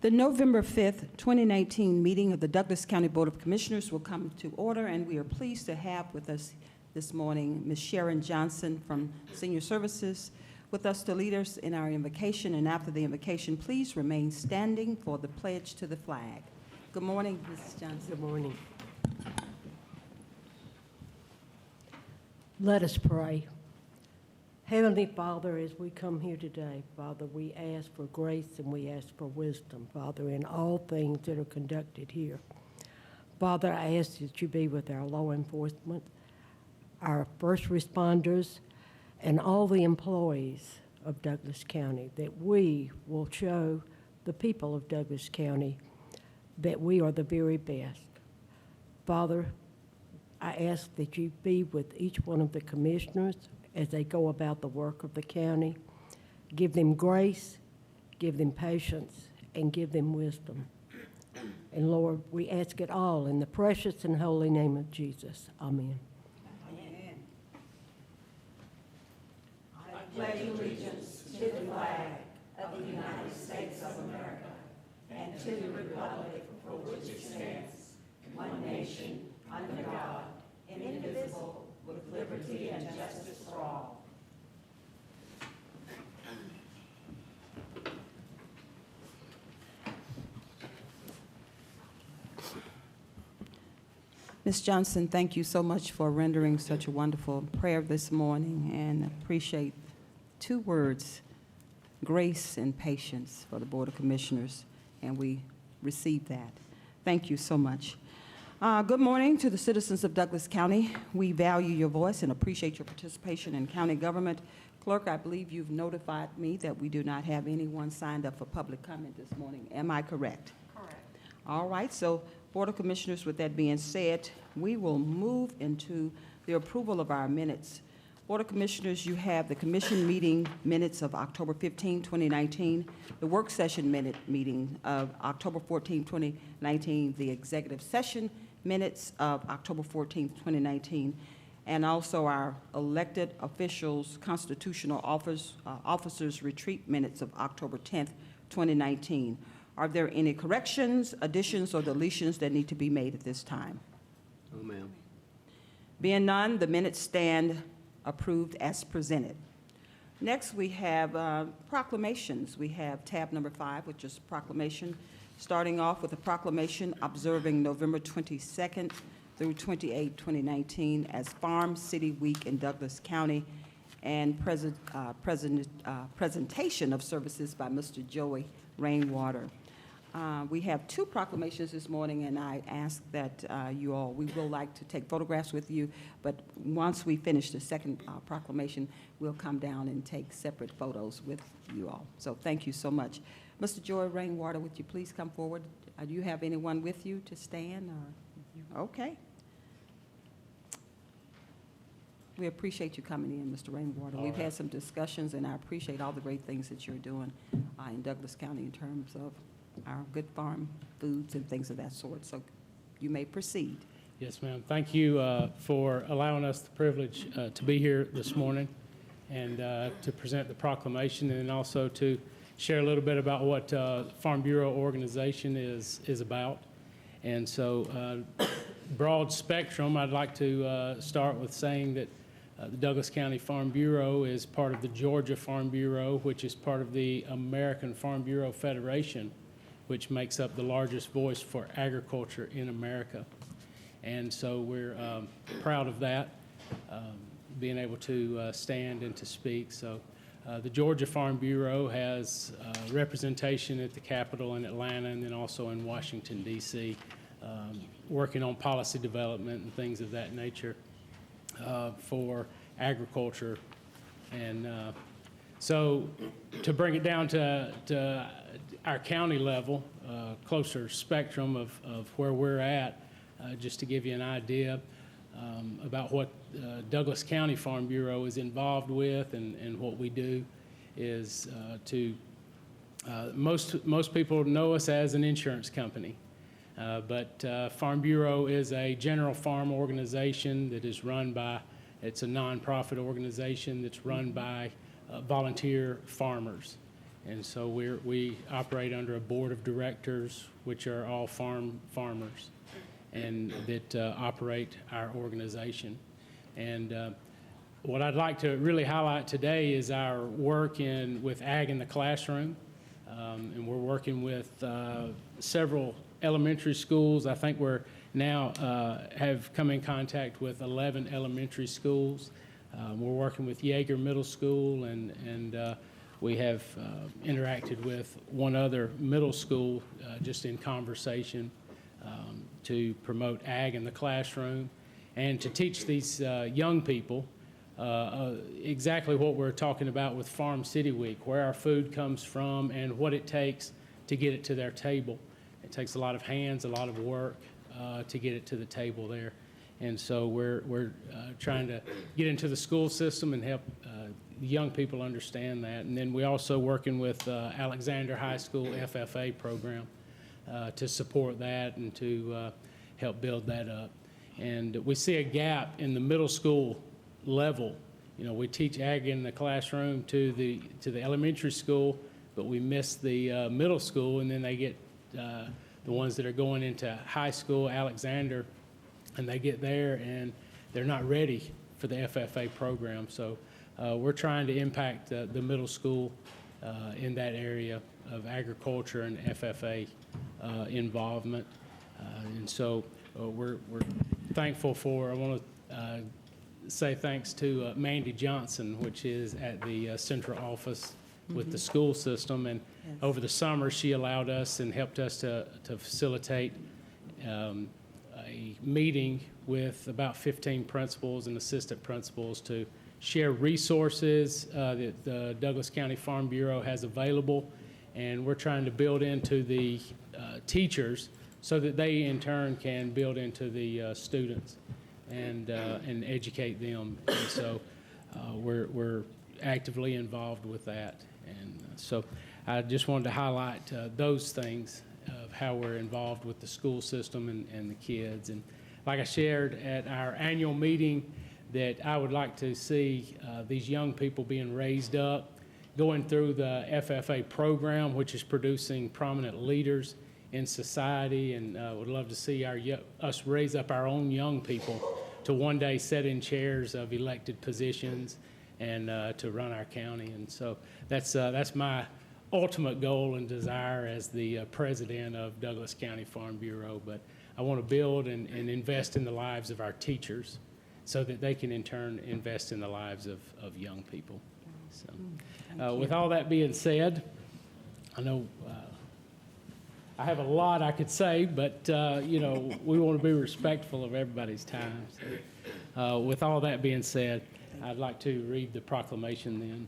The November 5th, 2019 meeting of the Douglas County Board of Commissioners will come to order, and we are pleased to have with us this morning Ms. Sharon Johnson from Senior Services with us to lead us in our invocation. And after the invocation, please remain standing for the pledge to the flag. Good morning, Mrs. Johnson. Good morning. Let us pray. Heavenly Father, as we come here today, Father, we ask for grace and we ask for wisdom, Father, in all things that are conducted here. Father, I ask that you be with our law enforcement, our first responders, and all the employees of Douglas County, that we will show the people of Douglas County that we are the very best. Father, I ask that you be with each one of the commissioners as they go about the work of the county. Give them grace, give them patience, and give them wisdom. And Lord, we ask it all in the precious and holy name of Jesus. Amen. Amen. I pledge allegiance to the flag of the United States of America and to the republic for which it stands, one nation, under God, indivisible, with liberty and justice for all. Ms. Johnson, thank you so much for rendering such a wonderful prayer this morning, and appreciate two words, grace and patience, for the Board of Commissioners, and we received that. Thank you so much. Good morning to the citizens of Douglas County. We value your voice and appreciate your participation in county government. Clerk, I believe you've notified me that we do not have anyone signed up for public comment this morning. Am I correct? Correct. All right, so Board of Commissioners, with that being said, we will move into the approval of our minutes. Board of Commissioners, you have the commission meeting minutes of October 15, 2019, the work session meeting of October 14, 2019, the executive session minutes of October 14, 2019, and also our elected officials constitutional officers retreat minutes of October 10, 2019. Are there any corrections, additions, or deletions that need to be made at this time? No, ma'am. Being none, the minutes stand approved as presented. Next, we have proclamations. We have tab number 5, which is proclamation, starting off with a proclamation observing November 22nd through 28, 2019 as Farm City Week in Douglas County, and presentation of services by Mr. Joey Rainwater. We have two proclamations this morning, and I ask that we will like to take photographs with you, but once we finish the second proclamation, we'll come down and take separate photos with you all. So thank you so much. Mr. Joey Rainwater, would you please come forward? Do you have anyone with you to stand? Okay. We appreciate you coming in, Mr. Rainwater. We've had some discussions, and I appreciate all the great things that you're doing in Douglas County in terms of our good farm foods and things of that sort. So you may proceed. Yes, ma'am. Thank you for allowing us the privilege to be here this morning and to present the proclamation, and also to share a little bit about what Farm Bureau organization is about. And so broad spectrum, I'd like to start with saying that the Douglas County Farm Bureau is part of the Georgia Farm Bureau, which is part of the American Farm Bureau Federation, which makes up the largest voice for agriculture in America. And so we're proud of that, being able to stand and to speak. So the Georgia Farm Bureau has representation at the Capitol in Atlanta, and then also in Washington, D.C., working on policy development and things of that nature for agriculture. And so to bring it down to our county level, closer spectrum of where we're at, just to give you an idea about what Douglas County Farm Bureau is involved with and what we do is most people know us as an insurance company. But Farm Bureau is a general farm organization that is run by, it's a nonprofit organization that's run by volunteer farmers. And so we operate under a board of directors, which are all farmers, and that operate our organization. And what I'd like to really highlight today is our work with Ag in the Classroom. And we're working with several elementary schools. I think we're now have come in contact with 11 elementary schools. We're working with Yeager Middle School, and we have interacted with one other middle school just in conversation to promote Ag in the Classroom and to teach these young people exactly what we're talking about with Farm City Week, where our food comes from and what it takes to get it to their table. It takes a lot of hands, a lot of work to get it to the table there. And so we're trying to get into the school system and help young people understand that. And then we're also working with Alexander High School FFA program to support that and to help build that up. And we see a gap in the middle school level. You know, we teach Ag in the Classroom to the elementary school, but we miss the middle school, and then they get the ones that are going into high school, Alexander, and they get there and they're not ready for the FFA program. So we're trying to impact the middle school in that area of agriculture and FFA involvement. And so we're thankful for, I want to say thanks to Mandy Johnson, which is at the central office with the school system. And over the summer, she allowed us and helped us to facilitate a meeting with about 15 principals and assistant principals to share resources that the Douglas County Farm Bureau has available. And we're trying to build into the teachers so that they in turn can build into the students and educate them. And so we're actively involved with that. And so I just wanted to highlight those things of how we're involved with the school system and the kids. And like I shared at our annual meeting, that I would like to see these young people being raised up, going through the FFA program, which is producing prominent leaders in society, and would love to see us raise up our own young people to one day sit in chairs of elected positions and to run our county. And so that's my ultimate goal and desire as the president of Douglas County Farm Bureau. But I want to build and invest in the lives of our teachers so that they can in turn invest in the lives of young people. So with all that being said, I know I have a lot I could say, but you know, we want to be respectful of everybody's time. So, with all that being said, I'd like to read the proclamation then.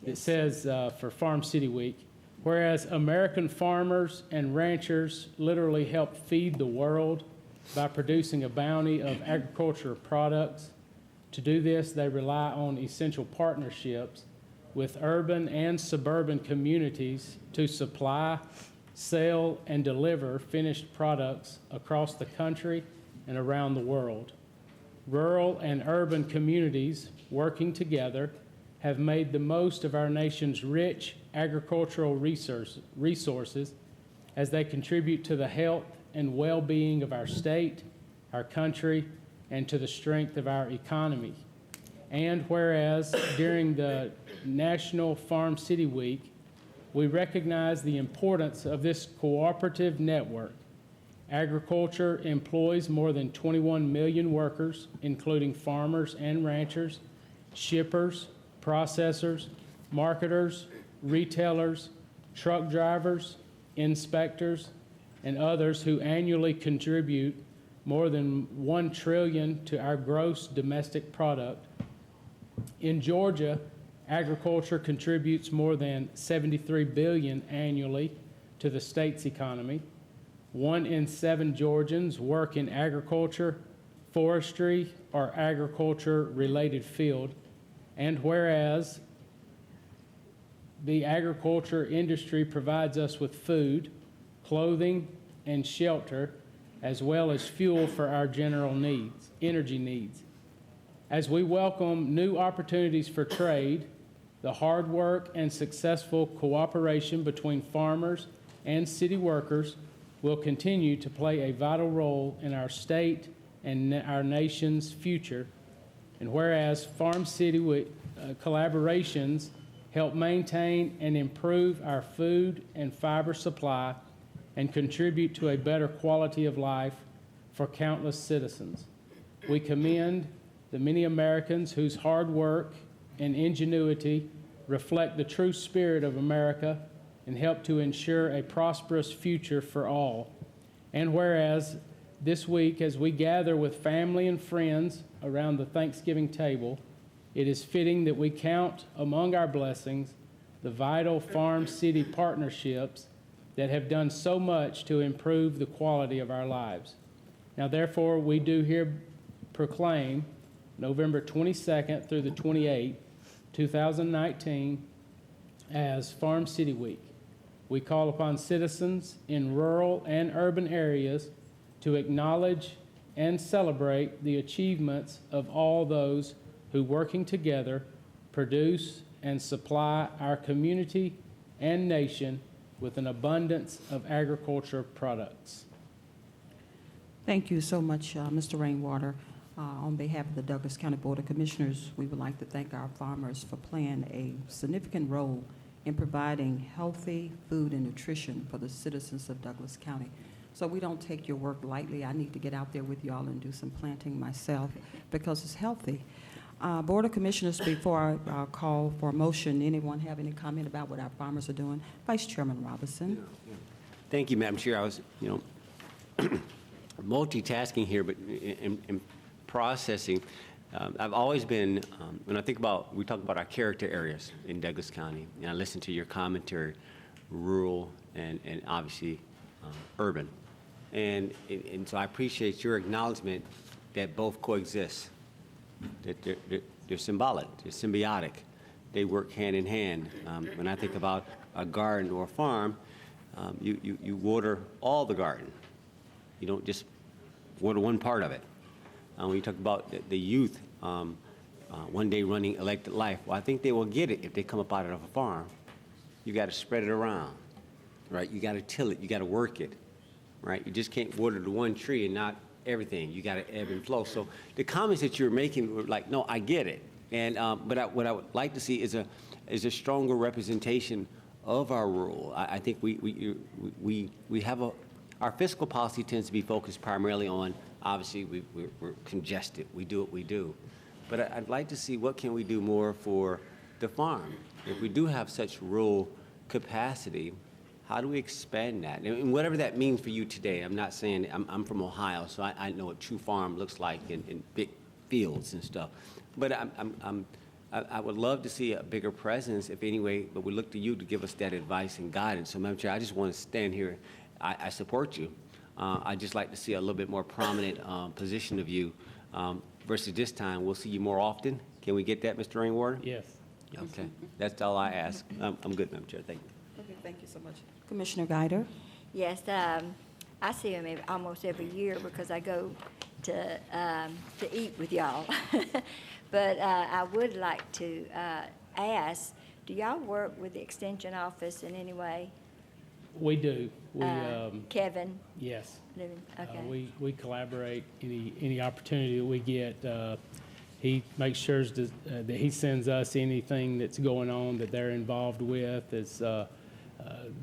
It says for Farm City Week, whereas American farmers and ranchers literally help feed the world by producing a bounty of agricultural products. To do this, they rely on essential partnerships with urban and suburban communities to supply, sell, and deliver finished products across the country and around the world. Rural and urban communities working together have made the most of our nation's rich agricultural resources as they contribute to the health and well-being of our state, our country, and to the strength of our economy. And whereas during the National Farm City Week, we recognize the importance of this cooperative network. Agriculture employs more than 21 million workers, including farmers and ranchers, shippers, processors, marketers, retailers, truck drivers, inspectors, and others who annually contribute more than $1 trillion to our gross domestic product. In Georgia, agriculture contributes more than $73 billion annually to the state's economy. 1 in 7 Georgians work in agriculture, forestry, or agriculture-related field. And whereas the agriculture industry provides us with food, clothing, and shelter, as well as fuel for our general needs, energy needs. As we welcome new opportunities for trade, the hard work and successful cooperation between farmers and city workers will continue to play a vital role in our state and our nation's future. And whereas Farm City collaborations help maintain and improve our food and fiber supply and contribute to a better quality of life for countless citizens. We commend the many Americans whose hard work and ingenuity reflect the true spirit of America and help to ensure a prosperous future for all. And whereas this week, as we gather with family and friends around the Thanksgiving table, it is fitting that we count among our blessings the vital farm-city partnerships that have done so much to improve the quality of our lives. Now, therefore, we do here proclaim November 22nd through the 28th, 2019, as Farm City Week. We call upon citizens in rural and urban areas to acknowledge and celebrate the achievements of all those who, working together, produce and supply our community and nation with an abundance of agriculture products. Thank you so much, Mr. Rainwater. On behalf of the Douglas County Board of Commissioners, we would like to thank our farmers for playing a significant role in providing healthy food and nutrition for the citizens of Douglas County. So we don't take your work lightly. I need to get out there with y'all and do some planting myself because it's healthy. Board of Commissioners, before I call for a motion, anyone have any comment about what our farmers are doing? Vice Chairman Robinson. Thank you, Madam Chair. I was, multitasking here, but in processing, I've always been, when I think about, we talk about our character areas in Douglas County, and I listen to your commentary, rural and obviously urban. And so I appreciate your acknowledgement that both coexist, that they're symbolic, they're symbiotic, they work hand in hand. When I think about a garden or a farm, you water all the garden. You don't just water one part of it. When you talk about the youth, one day running elected life, well, I think they will get it if they come up out of a farm. You got to spread it around, right? You got to till it, you got to work it, right? You just can't water the one tree and not everything. You got to ebb and flow. So the comments that you're making were like, no, I get it. And but what I would like to see is a stronger representation of our rural. I think we have our fiscal policy tends to be focused primarily on, obviously, we're congested. We do what we do. But I'd like to see what can we do more for the farm. If we do have such rural capacity, how do we expand that? And whatever that means for you today, I'm not saying, I'm from Ohio, so I know what true farm looks like in big fields and stuff. But I would love to see a bigger presence, if any way, but we look to you to give us that advice and guidance. So, Madam Chair, I just want to stand here. I support you. I'd just like to see a little bit more prominent position of you versus this time. We'll see you more often. Can we get that, Mr. Rainwater? Yes. Okay. That's all I ask. I'm good, Madam Chair. Thank you. Okay, thank you so much. Commissioner Guider? Yes, I see him almost every year because I go to eat with y'all. But I would like to ask, do y'all work with the Extension Office in any way? We do. We, Kevin? yes. Okay. We collaborate any opportunity that we get. He makes sure that he sends us anything that's going on that they're involved with, that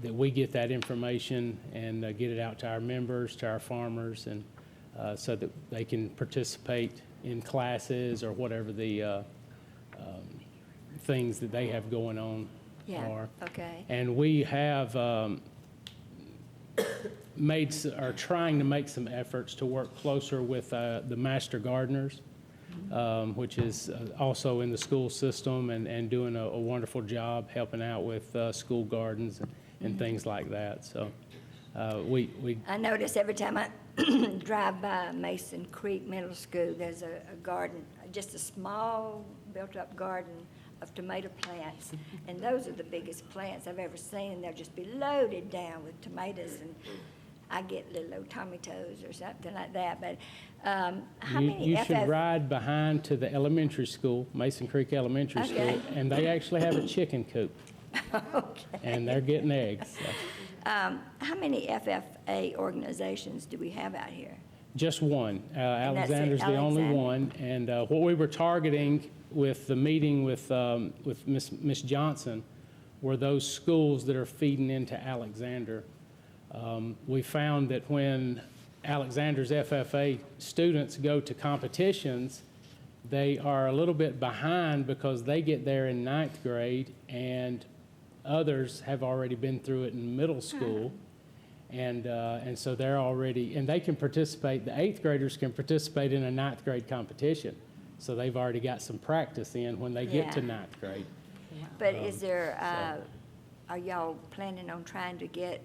we get that information and get it out to our members, to our farmers, and so that they can participate in classes or whatever the things that they have going on Yeah, are. okay. And we have are trying to make some efforts to work closer with the Master Gardeners, which is also in the school system and doing a wonderful job helping out with school gardens and things like that. So we I notice every time I drive by Mason Creek Middle School, there's a garden, just a small built-up garden of tomato plants. And those are the biggest plants I've ever seen. They'll just be loaded down with tomatoes. And I get little old Tommy toes or something like that, but how many You should FF? ride behind to the elementary school, Mason Creek Elementary School, Okay. and they actually have a chicken coop, Okay. and they're getting eggs. So, How many FFA organizations do we have out here? just one. that's it, Alexander's the only Alexander. one. And what we were targeting with the meeting with Ms. Johnson were those schools that are feeding into Alexander. We found that when Alexander's FFA students go to competitions, they are a little bit behind because they get there in ninth grade and others have already been through it in middle school. And so they're already, and they can participate, the eighth graders can participate in a ninth grade competition. So they've already got some practice in when they get to Yeah. ninth grade. But is there, are y'all planning on trying to get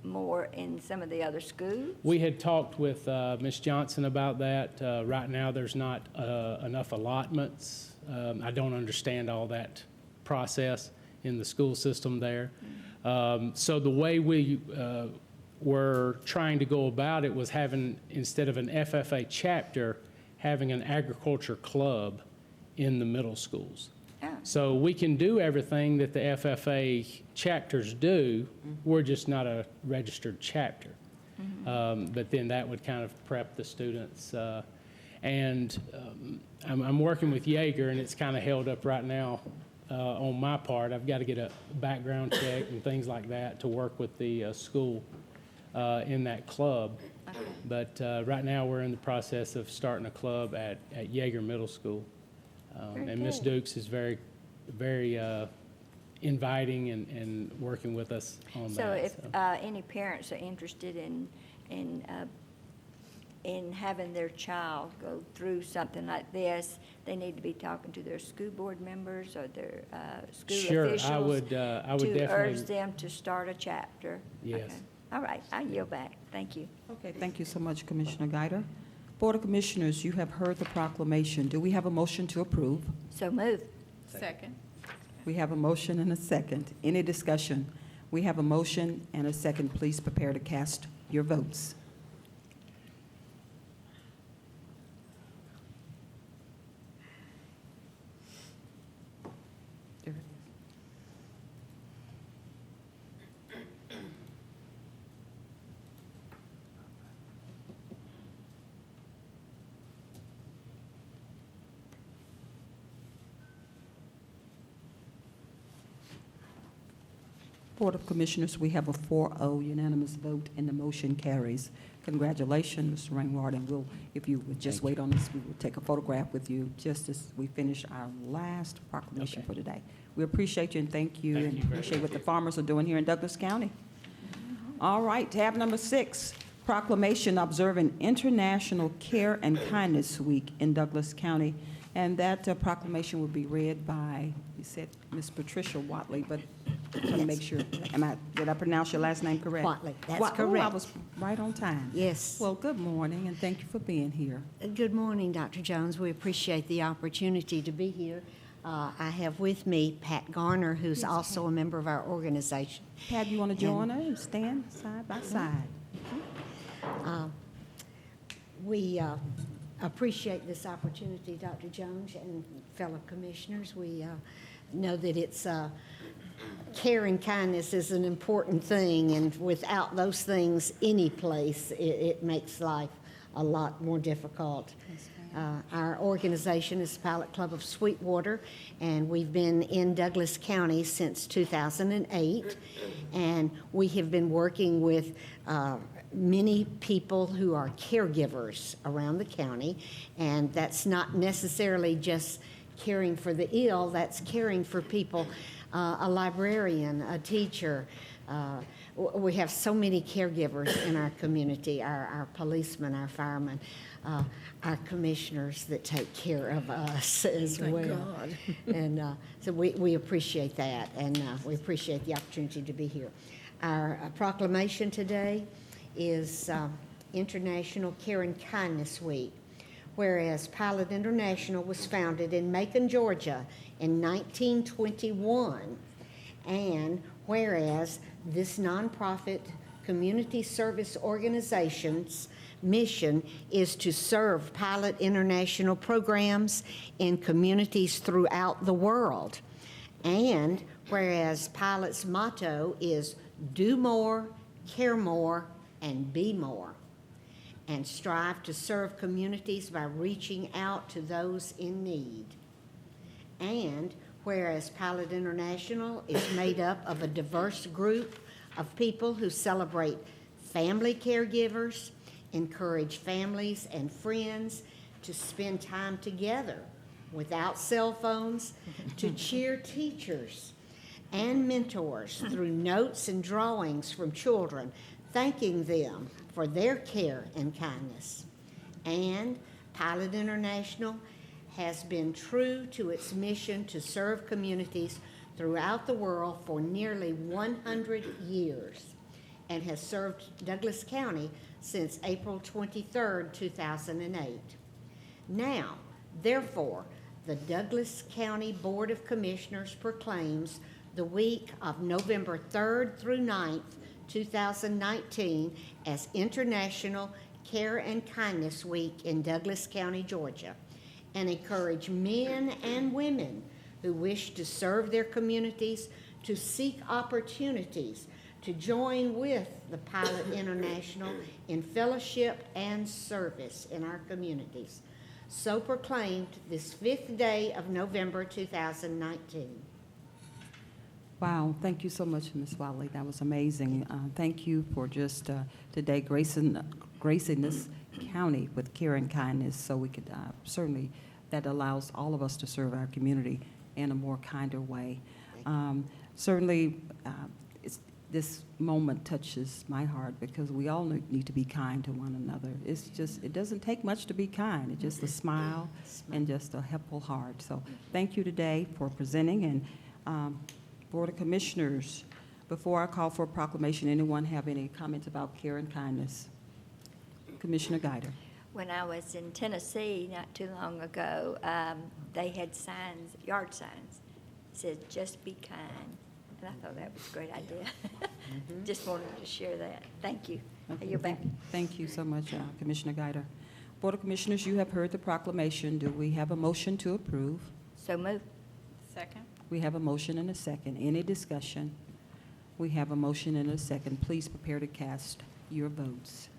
more in some of the other schools? We had talked with Ms. Johnson about that. Right now, there's not enough allotments. I don't understand all that process in the school system there. So the way we were trying to go about it was having, instead of an FFA chapter, having an agriculture club in the middle schools. Oh. So we can do everything that the FFA chapters do, we're just not a registered chapter. But then that would kind of prep the students. I'm working with Jaeger, and it's kind of held up right now on my part. I've got to get a background check and things like that to work with the school in that club. But right now, we're in the process of starting a club at Jaeger Middle School. Very And Ms. good. Dukes is very inviting and working with us on So that. if any parents are interested in having their child go through something like this, they need to be talking to their school board members or their school Sure, officials. I would To definitely. urge them to start a chapter. Yes. Okay. All right, I yield back. Thank you. Okay, thank you so much, Commissioner Guider. Board of Commissioners, you have heard the proclamation. Do we have a motion to approve? So move. Second. We have a motion and a second. Any discussion? We have a motion and a second. Please prepare to cast your votes. There it is. Board of Commissioners, we have a 4-0 unanimous vote, and the motion carries. Congratulations, Mr. Rainwater, and we'll, if you would just wait on us, we will take a photograph with you just as we finish our last proclamation Okay. for today. We appreciate you and thank you, Thank and you very appreciate what much. the farmers are doing here in Douglas County. All right, tab number 6, proclamation observing International Care and Kindness Week in Douglas County. And that proclamation will be read by, you said, Ms. Patricia Watley, but I want to make sure, did I pronounce your last name correct? Watley, that's Oh, I correct. was right on time. Yes. Well, good morning, and thank you for being here. Good morning, Dr. Jones. We appreciate the opportunity to be here. I have with me Pat Garner, who's also a member of our organization. Pat, you want to join us and stand side by side? We appreciate this opportunity, Dr. Jones and fellow commissioners. We know that it's care and kindness is an important thing, and without those things any place, it makes life a lot more difficult. Our organization is Pilot Club of Sweetwater, and we've been in Douglas County since 2008, and we have been working with many people who are caregivers around the county, and that's not necessarily just caring for the ill, that's caring for people, a librarian, a teacher. We have so many caregivers in our community, our policemen, our firemen, our commissioners that take care of us as well. And so we appreciate that, and we appreciate the opportunity to be here. Our proclamation today is International Care and Kindness Week. Whereas Pilot International was founded in Macon, Georgia in 1921, and whereas this nonprofit Community Service Organization's mission is to serve Pilot International programs in communities throughout the world. And whereas Pilot's motto is do more, care more, and be more, and strive to serve communities by reaching out to those in need. And whereas Pilot International is made up of a diverse group of people who celebrate family caregivers, encourage families and friends to spend time together without cell phones, to cheer teachers and mentors through notes and drawings from children, thanking them for their care and kindness. And Pilot International has been true to its mission to serve communities throughout the world for nearly 100 years and has served Douglas County since April 23rd, 2008. Now, therefore, the Douglas County Board of Commissioners proclaims the week of November 3rd through 9th, 2019 as International Care and Kindness Week in Douglas County, Georgia, and encourage men and women who wish to serve their communities to seek opportunities to join with the Pilot International in fellowship and service in our communities. So proclaimed this 5th day of November 2019. Wow, thank you so much, Ms. Wiley. That was amazing. Thank you for just today gracing this county with care and kindness, so we could certainly, that allows all of us to serve our community in a more kinder way. Certainly, this moment touches my heart because we all need to be kind to one another. It's just, it doesn't take much to be kind. It's just a smile and just a helpful heart. So thank you today for presenting. And Board of Commissioners, before I call for a proclamation, anyone have any comments about care and kindness? Commissioner Guider. When I was in Tennessee not too long ago, they had signs, yard signs, said, "Just be kind." And I thought that was a great idea. Just wanted to share that. Thank you. You're back. Thank you so much, Commissioner Guider. Board of Commissioners, you have heard the proclamation. Do we have a motion to approve? So move. Second. We have a motion and a second. Any discussion? We have a motion and a second. Please prepare to cast your votes.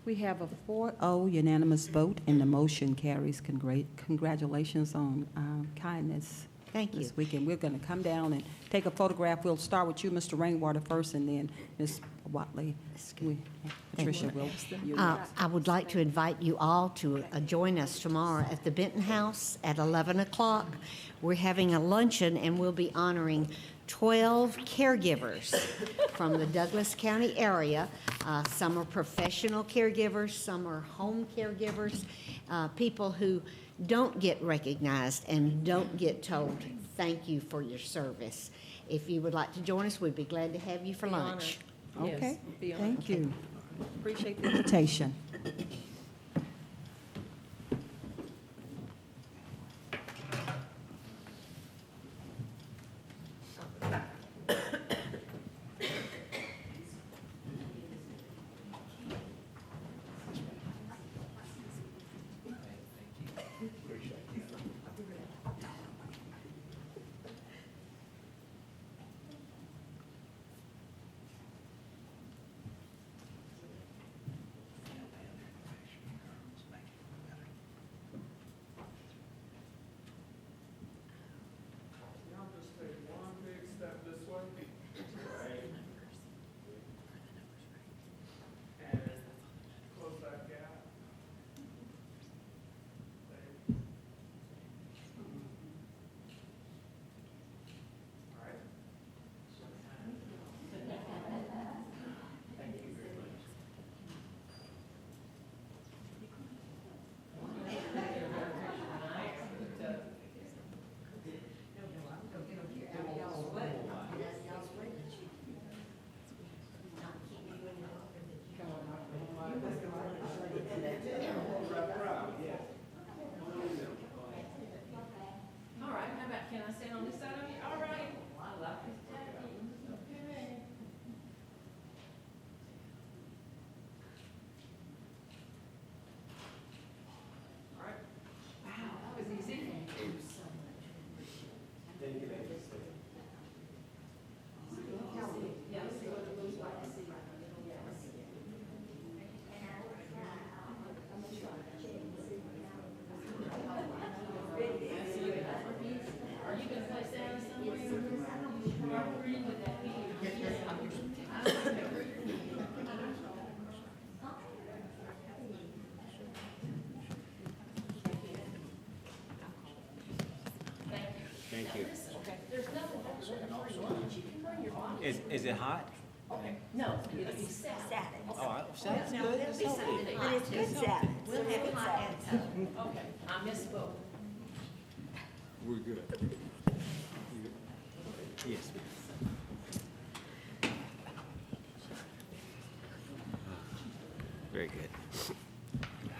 We have a 4-0 unanimous vote, and the motion carries. Congratulations on kindness. Thank you. This weekend. We're going to come down and take a photograph. We'll start with you, Mr. Rainwater, first, and then Ms. Watley. Patricia will. I would like to invite you all to join us tomorrow at the Benton House at 11 o'clock. We're having a luncheon, and we'll be honoring 12 caregivers from the Douglas County area. Some are professional caregivers, some are home caregivers, people who don't get recognized and don't get told, thank you for your service. If you would like to join us, we'd be glad to have you for lunch. Okay, be honored. thank you. Appreciate the invitation. hot? Salad. Oh, sounds good. But it's good salad. We'll have it salad. We're good. Yes, ma'am. Very good.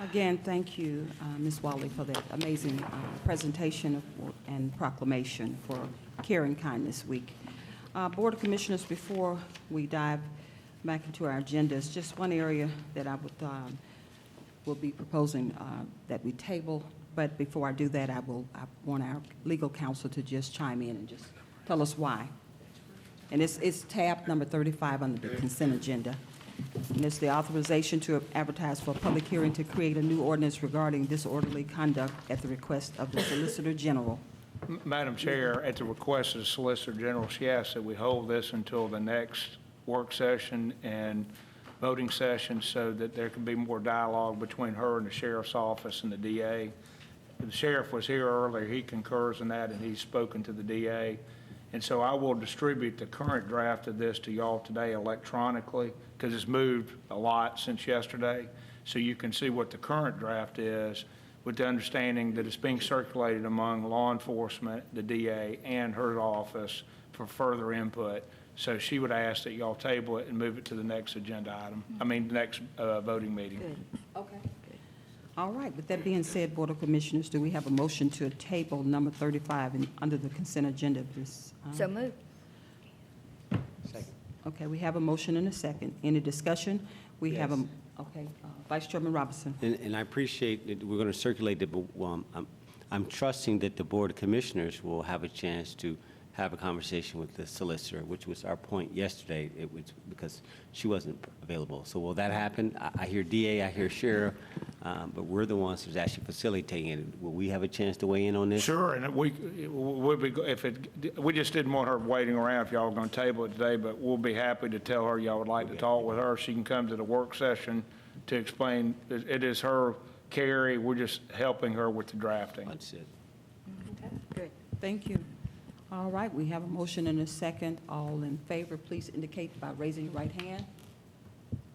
Again, thank you, Ms. Wally, for that amazing presentation and proclamation for Caring Kindness Week. Board of Commissioners, before we dive back into our agendas, just one area that I will be proposing that we table. But before I do that, I want our legal counsel to just chime in and just tell us why. And it's tab number 35 under the consent agenda. And it's the authorization to advertise for a public hearing to create a new ordinance regarding disorderly conduct at the request of the Solicitor General. Madam Chair, at the request of the Solicitor General, she asked that we hold this until the next work session and voting session so that there can be more dialogue between her and the Sheriff's Office and the DA. The Sheriff was here earlier, he concurs in that, and he's spoken to the DA. And so I will distribute the current draft of this to y'all today electronically, because it's moved a lot since yesterday. So you can see what the current draft is, with the understanding that it's being circulated among law enforcement, the DA, and her office for further input. So she would ask that y'all table it and move it to the next agenda item, the next voting meeting. Good. Okay. All right. With that being said, Board of Commissioners, do we have a motion to table number 35 under the consent agenda of this? So move. Second. Okay, we have a motion and a second. Any discussion? We have a, Yes. okay, Vice Chairman Robinson. And I appreciate that we're going to circulate it, but I'm trusting that the Board of Commissioners will have a chance to have a conversation with the solicitor, which was our point yesterday. It was because she wasn't available. So will that happen? I hear DA, I hear Sheriff, but we're the ones who's actually facilitating it. Will we have a chance to weigh in on this? Sure, and we just didn't want her waiting around if y'all were going to table it today, but we'll be happy to tell her y'all would like to talk with her. She can come to the work session to explain. It is her carry. We're just helping her with the drafting. Understood. Good. Thank you. All right, we have a motion and a second. All in favor, please indicate by raising your right hand.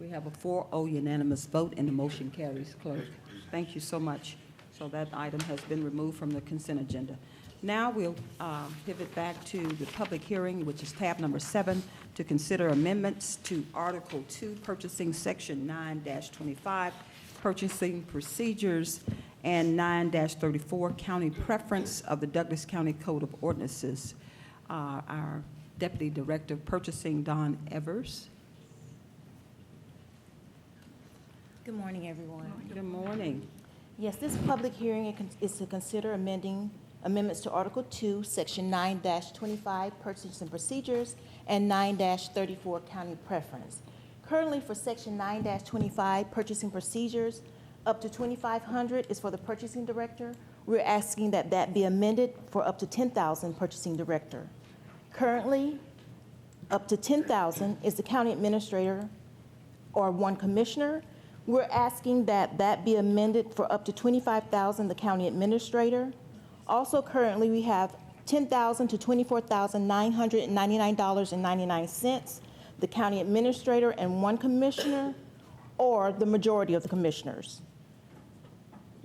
We have a 4-0 unanimous vote, and the motion carries. Clerk, thank you so much. So that item has been removed from the consent agenda. Now we'll pivot back to the public hearing, which is tab number 7, to consider amendments to Article 2, Purchasing Section 9-25, Purchasing Procedures, and 9-34, County Preference of the Douglas County Code of Ordinances. Our Deputy Director of Purchasing, Don Evers. Good morning, everyone. Good morning. Yes, this public hearing is to consider amendments to Article 2, Section 9-25, Purchasing Procedures, and 9-34, County Preference. Currently, for Section 9-25, Purchasing Procedures, up to $2,500 is for the Purchasing Director. We're asking that that be amended for up to $10,000 Purchasing Director. Currently, up to $10,000 is the County Administrator or one Commissioner. We're asking that that be amended for up to $25,000 the County Administrator. Also, currently, we have $10,000 to $24,999.99, the County Administrator and one Commissioner, or the majority of the Commissioners.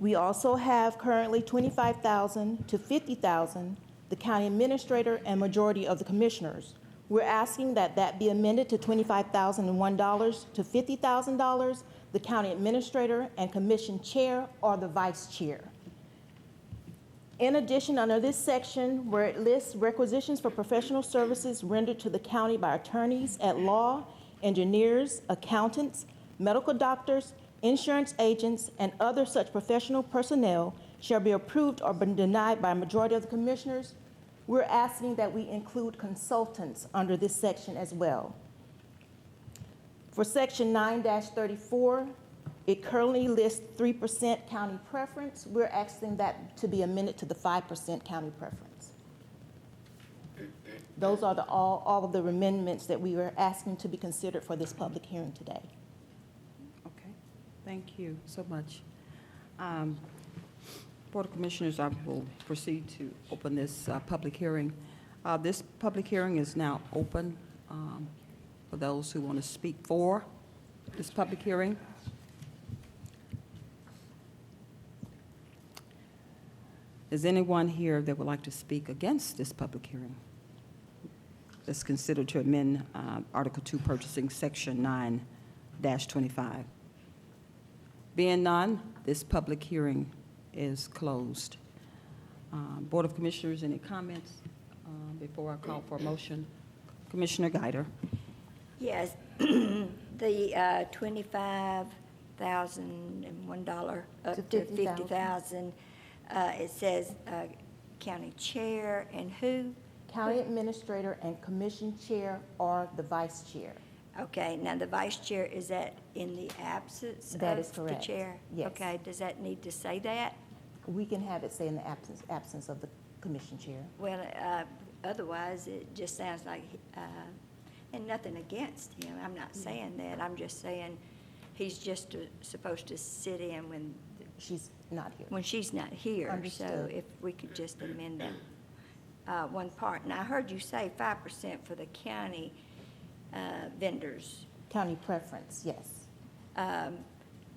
We also have currently $25,000 to $50,000, the County Administrator and majority of the Commissioners. We're asking that that be amended to $25,001 to $50,000, the County Administrator and Commission Chair or the Vice Chair. In addition, under this section, where it lists requisitions for professional services rendered to the county by attorneys at law, engineers, accountants, medical doctors, insurance agents, and other such professional personnel shall be approved or be denied by a majority of the Commissioners. We're asking that we include consultants under this section as well. For Section 9-34, it currently lists 3% county preference. We're asking that to be amended to the 5% county preference. Those are all of the amendments that we were asking to be considered for this public hearing today. Okay, thank you so much. Board of Commissioners, I will proceed to open this public hearing. This public hearing is now open. for those who want to speak for this public hearing. Is anyone here that would like to speak against this public hearing? That's considered to amend Article 2 Purchasing, Section 9-25. Being none, this public hearing is closed. Board of Commissioners, any comments before I call for a motion? Commissioner Guider. Yes, the $25,001 up to To $50,000. $50,000, it says county chair and who? County administrator and commission chair or the vice chair. Okay, now the vice chair, is that in the absence That is of the correct. chair? Yes. Okay, does that need to say that? We can have it say in the absence of the commission chair. Well, otherwise, it just sounds like, and nothing against him, I'm not saying that, I'm just saying he's just supposed to sit in She's not here. when she's not here. So Understood. if we could just amend that one part. And I heard you say 5% for the county vendors. County preference, yes.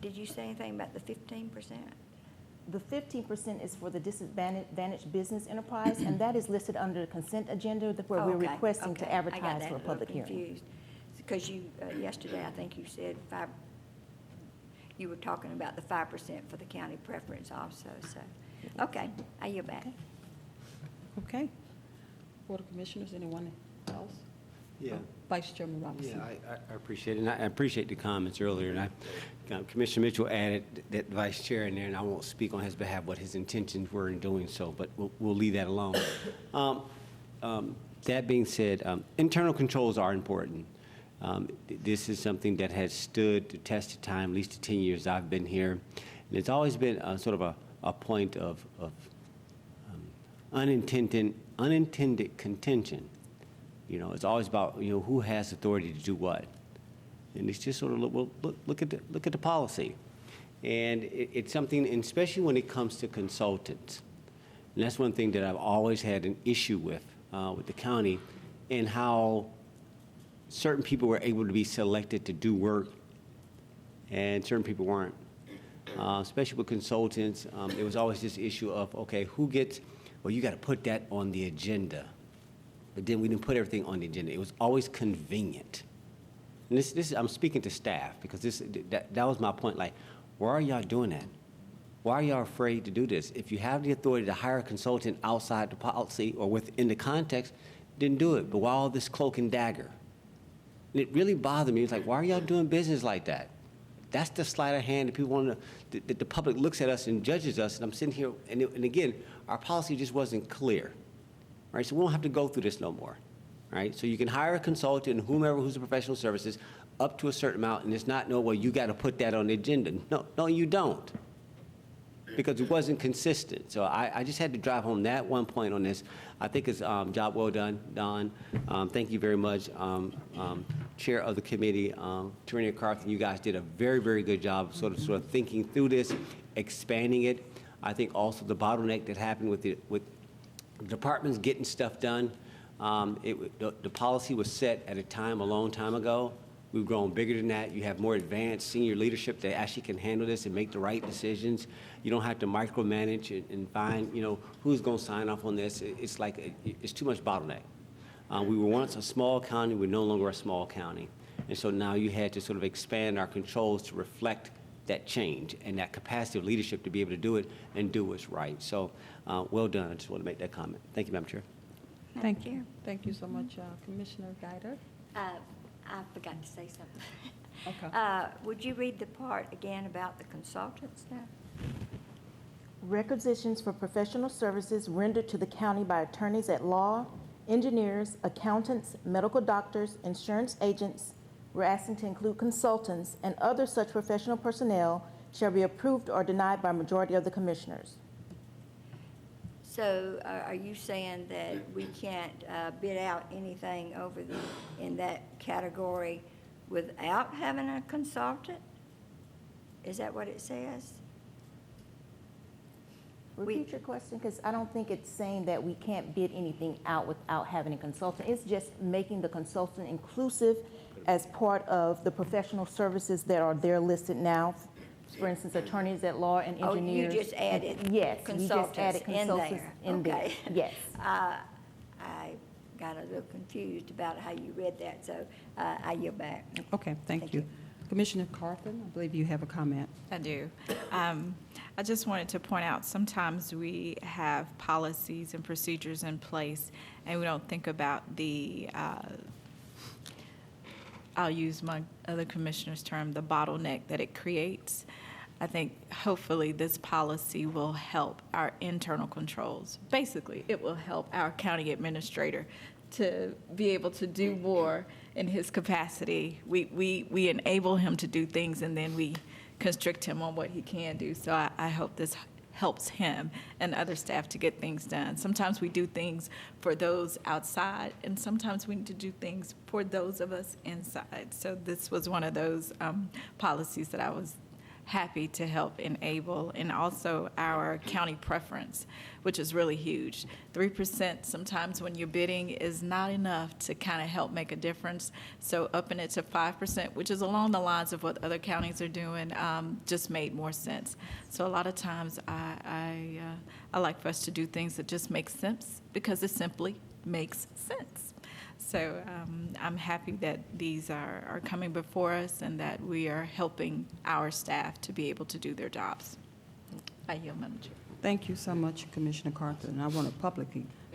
Did you say anything about the 15%? The 15% is for the disadvantaged business enterprise, and that is listed under the consent agenda where we're Okay, requesting to okay. I got advertise that for a little public hearing. confused. Because you, yesterday, I think you said you were talking about the 5% for the county preference also, so, okay, I yield back. Okay. Board of Commissioners, anyone else? Yeah. Vice Chairman Robinson. Yeah, I appreciate it, and I appreciate the comments earlier, and Commissioner Mitchell added that vice chair in there, and I won't speak on his behalf what his intentions were in doing so, but we'll leave that alone. That being said, internal controls are important. This is something that has stood the test of time, at least the 10 years I've been here, and it's always been sort of a point of unintended contention. You know, it's always about, who has authority to do what. And it's just sort of, look at the policy. And it's something, and especially when it comes to consultants. And that's one thing that I've always had an issue with the county, and how certain people were able to be selected to do work and certain people weren't. Especially with consultants, it was always this issue of, okay, who gets, well, you got to put that on the agenda. But then we didn't put everything on the agenda. It was always convenient. And this I'm speaking to staff, because that was my point. Like, why are y'all doing that? Why are y'all afraid to do this? If you have the authority to hire a consultant outside the policy or within the context, then do it. But why all this cloak and dagger? And it really bothered me. It's like, why are y'all doing business like that? That's the sleight of hand that people want to, that the public looks at us and judges us. And I'm sitting here, and again, our policy just wasn't clear. Right, so we don't have to go through this no more. Right, so you can hire a consultant, whomever who's a professional services, up to a certain amount, and it's not, no, well, you got to put that on the agenda. No, you don't, because it wasn't consistent. So I just had to drive home that one point on this. I think it's job well done, Don. Thank you very much, Chair of the committee, Tarina Carthen. You guys did a very, very good job sort of thinking through this, expanding it. I think also the bottleneck that happened with departments getting stuff done. The policy was set at a long time ago. We've grown bigger than that. You have more advanced senior leadership that actually can handle this and make the right decisions. You don't have to micromanage and find, who's going to sign off on this. It's like, it's too much bottleneck. We were once a small county. We're no longer a small county. And so now you had to sort of expand our controls to reflect that change and that capacity of leadership to be able to do it and do what's right. So, well done. I just want to make that comment. Thank you, Madam Chair. Thank you. Thank you so much, Commissioner Guider. I forgot to say something. Okay. Would you read the part again about the consultants now? Requisitions for professional services rendered to the county by attorneys at law, engineers, accountants, medical doctors, insurance agents, we're asking to include consultants and other such professional personnel shall be approved or denied by a majority of the commissioners. So are you saying that we can't bid out anything in that category without having a consultant? Is that what it says? Repeat your question, because I don't think it's saying that we can't bid anything out without having a consultant. It's just making the consultant inclusive as part of the professional services that are there listed now. For instance, attorneys at law and Oh, engineers. you just added Yes, we just consultants added in consultants there. in there. Okay. Yes. I got a little confused about how you read that, so I yield back. Okay, thank Thank you. you. Commissioner Carthen, I believe you have a comment. I do. I just wanted to point out, sometimes we have policies and procedures in place, and we don't think about the, I'll use my other commissioner's term, the bottleneck that it creates. I think hopefully this policy will help our internal controls. Basically, it will help our county administrator to be able to do more in his capacity. We enable him to do things, and then we constrict him on what he can do. So I hope this helps him and other staff to get things done. Sometimes we do things for those outside, and sometimes we need to do things for those of us inside. So this was one of those policies that I was happy to help enable, and also our county preference, which is really huge. 3% sometimes when you're bidding is not enough to kind of help make a difference. So upping it to 5%, which is along the lines of what other counties are doing, just made more sense. So a lot of times I like for us to do things that just make sense, because it simply makes sense. So I'm happy that these are coming before us, and that we are helping our staff to be able to do their jobs. I yield, Madam Chair. Thank you so much, Commissioner Carthen. And I want to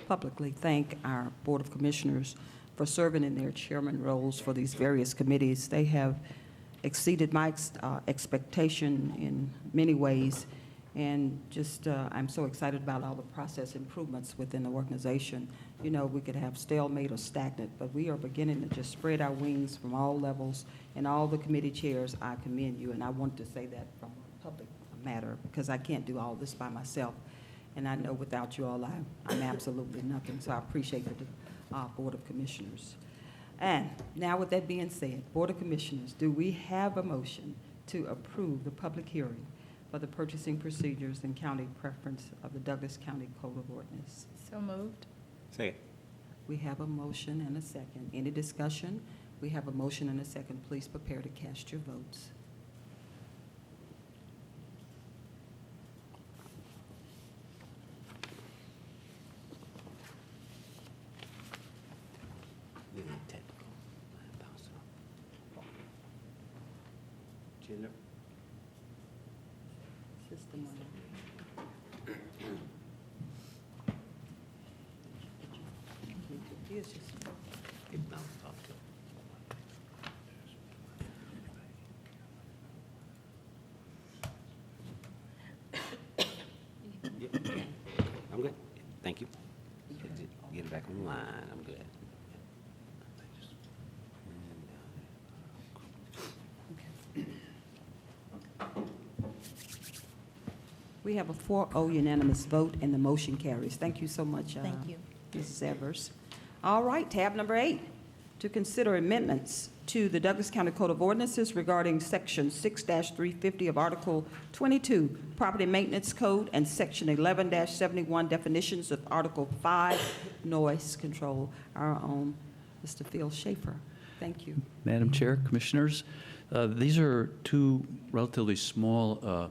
publicly thank our Board of Commissioners for serving in their chairman roles for these various committees. They have exceeded my expectation in many ways, and just I'm so excited about all the process improvements within the organization. You know, we could have stalemate or stagnant, but we are beginning to just spread our wings from all levels, and all the committee chairs, I commend you, and I want to say that from a public matter, because I can't do all this by myself, and I know without you all, I'm absolutely nothing, so I appreciate the Board of Commissioners. And now, with that being said, Board of Commissioners, do we have a motion to approve the public hearing for the purchasing procedures and county preference of the Douglas County Code of Ordinance? So moved. Second. We have a motion and a second. Any discussion? We have a motion and a second. Please prepare to cast your votes. Chandler? System one. It's just- No, talk to him. Yeah. I'm good. Thank you. Get it back on the line. I'm good. We have a 4-0 unanimous vote, and the motion carries. Thank you so much. Thank you. Mrs. Evers. All right, tab number 8, to consider amendments to the Douglas County Code of Ordinances regarding Section 6-350 of Article 22, Property Maintenance Code, and Section 11-71, definitions of Article 5, Noise Control. Our own Mr. Phil Schaefer. Thank you. Madam Chair, Commissioners, these are two relatively small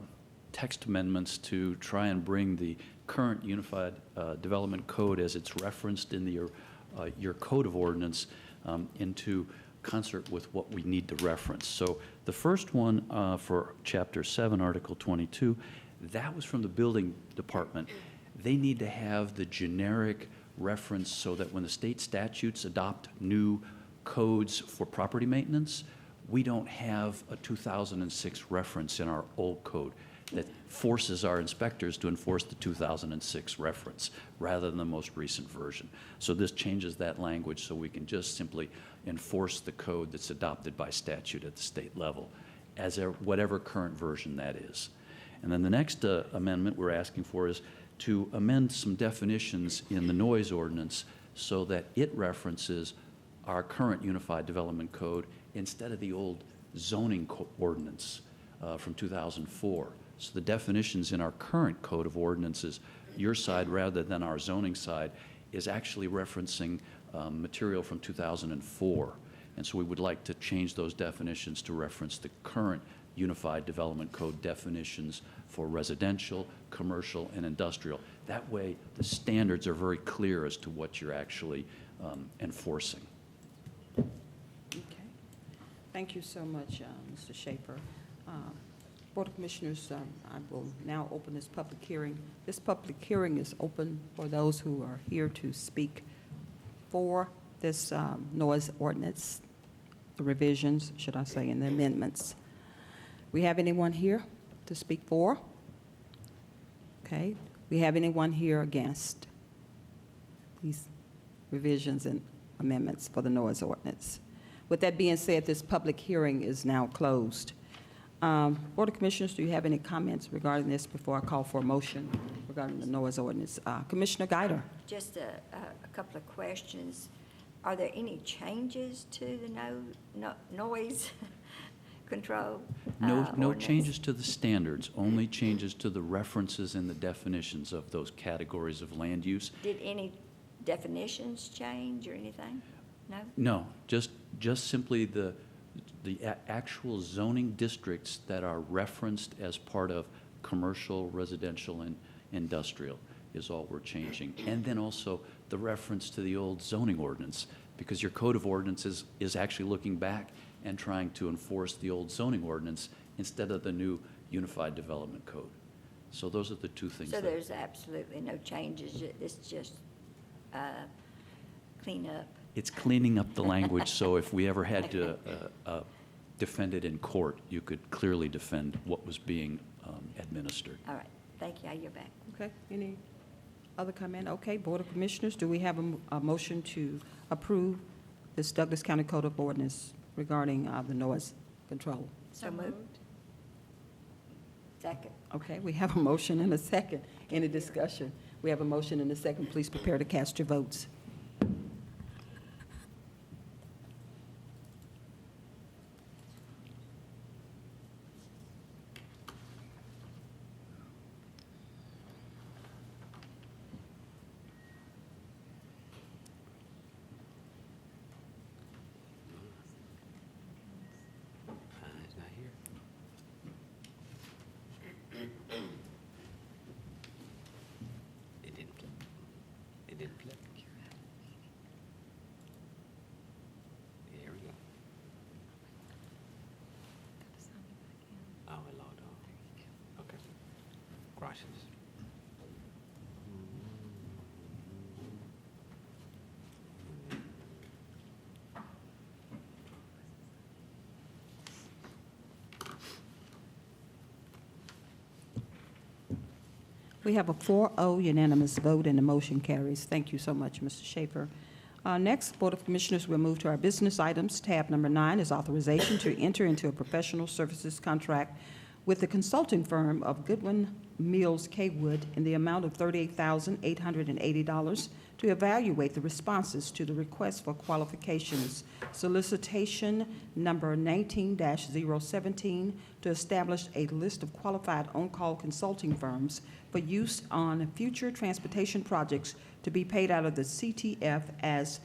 text amendments to try and bring the current Unified Development Code, as it's referenced in your Code of Ordinance, into concert with what we need to reference. So the first one for Chapter 7, Article 22, that was from the Building Department. They need to have the generic reference so that when the state statutes adopt new codes for property maintenance, we don't have a 2006 reference in our old code that forces our inspectors to enforce the 2006 reference rather than the most recent version. So this changes that language so we can just simply enforce the code that's adopted by statute at the state level as whatever current version that is. And then the next amendment we're asking for is to amend some definitions in the noise ordinance so that it references our current Unified Development Code instead of the old zoning ordinance from 2004. So the definitions in our current Code of Ordinances, your side rather than our zoning side, is actually referencing material from 2004. And so we would like to change those definitions to reference the current Unified Development Code definitions for residential, commercial, and industrial. That way, the standards are very clear as to what you're actually enforcing. Okay. Thank you so much, Mr. Schaefer. Board of Commissioners, I will now open this public hearing. This public hearing is open for those who are here to speak for this noise ordinance, the revisions, should I say, and the amendments. We have anyone here to speak for? Okay. We have anyone here against these revisions and amendments for the noise ordinance? With that being said, this public hearing is now closed. Board of Commissioners, do you have any comments regarding this before I call for a motion regarding the noise ordinance? Commissioner Guider? Just a couple of questions. Are there any changes to the noise control? No ordinance? changes to the standards, only changes to the references and the definitions of those categories of land use. Did any definitions change or anything? No? No, just simply the actual zoning districts that are referenced as part of commercial, residential, and industrial is all we're changing. And then also the reference to the old zoning ordinance, because your code of ordinances is actually looking back and trying to enforce the old zoning ordinance instead of the new Unified Development Code. So those are the two things. So that- there's absolutely no changes, it's just clean up? It's cleaning up the language, so if we ever had to defend it in court, you could clearly defend what was being administered. All right, thank you, I yield back. Okay, any other comment? Okay, Board of Commissioners, do we have a motion to approve this Douglas County Code of Ordinance regarding the noise control? So moved. Second. Okay, we have a motion and a second. Any discussion? We have a motion and a second. Please prepare to cast your votes. It's not here. It didn't flip. It didn't flip. There we go. Oh, it logged on. Okay. Gracias. We have a 4-0 unanimous vote, and the motion carries. Thank you so much, Mr. Schaefer. Next, Board of Commissioners, we'll move to our business items. Tab number 9 is authorization to enter into a professional services contract with the consulting firm of Goodwin Mills K. Wood in the amount of $38,880 to evaluate the responses to the request for qualifications, solicitation number 19-017, to establish a list of qualified on-call consulting firms for use on future transportation projects to be paid out of the CTF as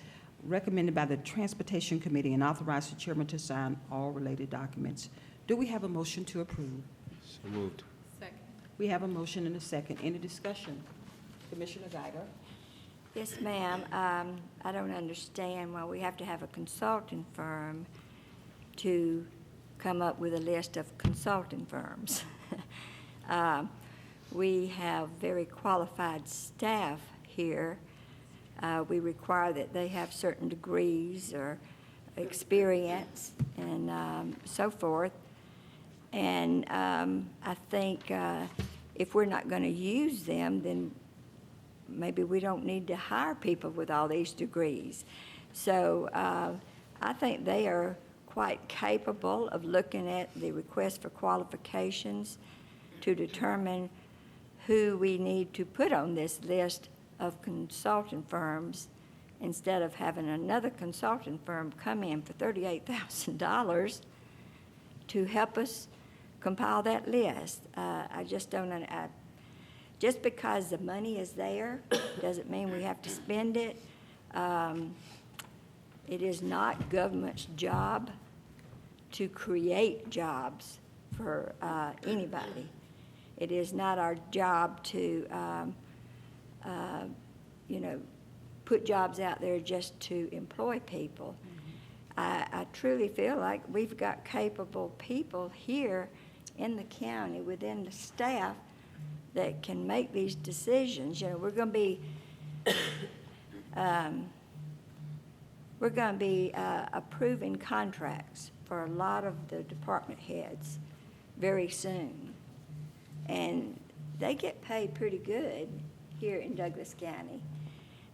recommended by the Transportation Committee, and authorize the chairman to sign all related documents. Do we have a motion to approve? So moved. Second. We have a motion and a second. Any discussion? Commissioner Guider? Yes, ma'am. I don't understand why we have to have a consulting firm to come up with a list of consulting firms. We have very qualified staff here. We require that they have certain degrees or experience and so forth. And I think if we're not going to use them, then maybe we don't need to hire people with all these degrees. So I think they are quite capable of looking at the request for qualifications to determine who we need to put on this list of consulting firms, instead of having another consulting firm come in for $38,000 to help us compile that list. I just don't, just because the money is there, doesn't mean we have to spend it. It is not government's job to create jobs for anybody. It is not our job to, put jobs out there just to employ people. I truly feel like we've got capable people here in the county, within the staff, that can make these decisions. We're going to be approving contracts for a lot of the department heads very soon. And they get paid pretty good here in Douglas County.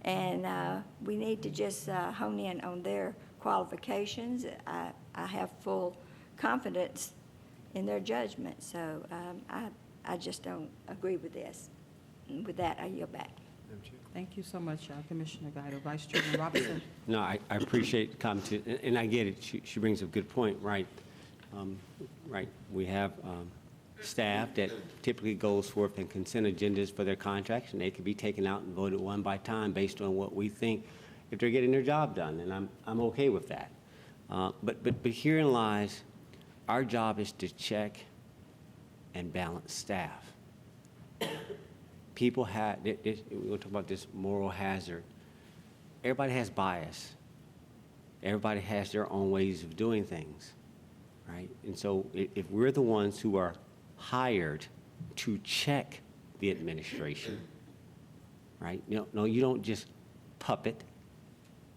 And we need to just hone in on their qualifications. I have full confidence in their judgment, so I just don't agree with this. And with that, I yield back. Thank you so much, Commissioner Guido. Vice Chairman Robinson? No, I appreciate the comment, and I get it. She brings up a good point, right? Right, we have staff that typically goes forth and consent agendas for their contracts, and they can be taken out and voted one by time based on what we think if they're getting their job done, and I'm okay with that. But herein lies, our job is to check and balance staff. People have, we'll talk about this moral hazard. Everybody has bias. Everybody has their own ways of doing things, right? And so if we're the ones who are hired to check the administration, right? No, you don't just puppet.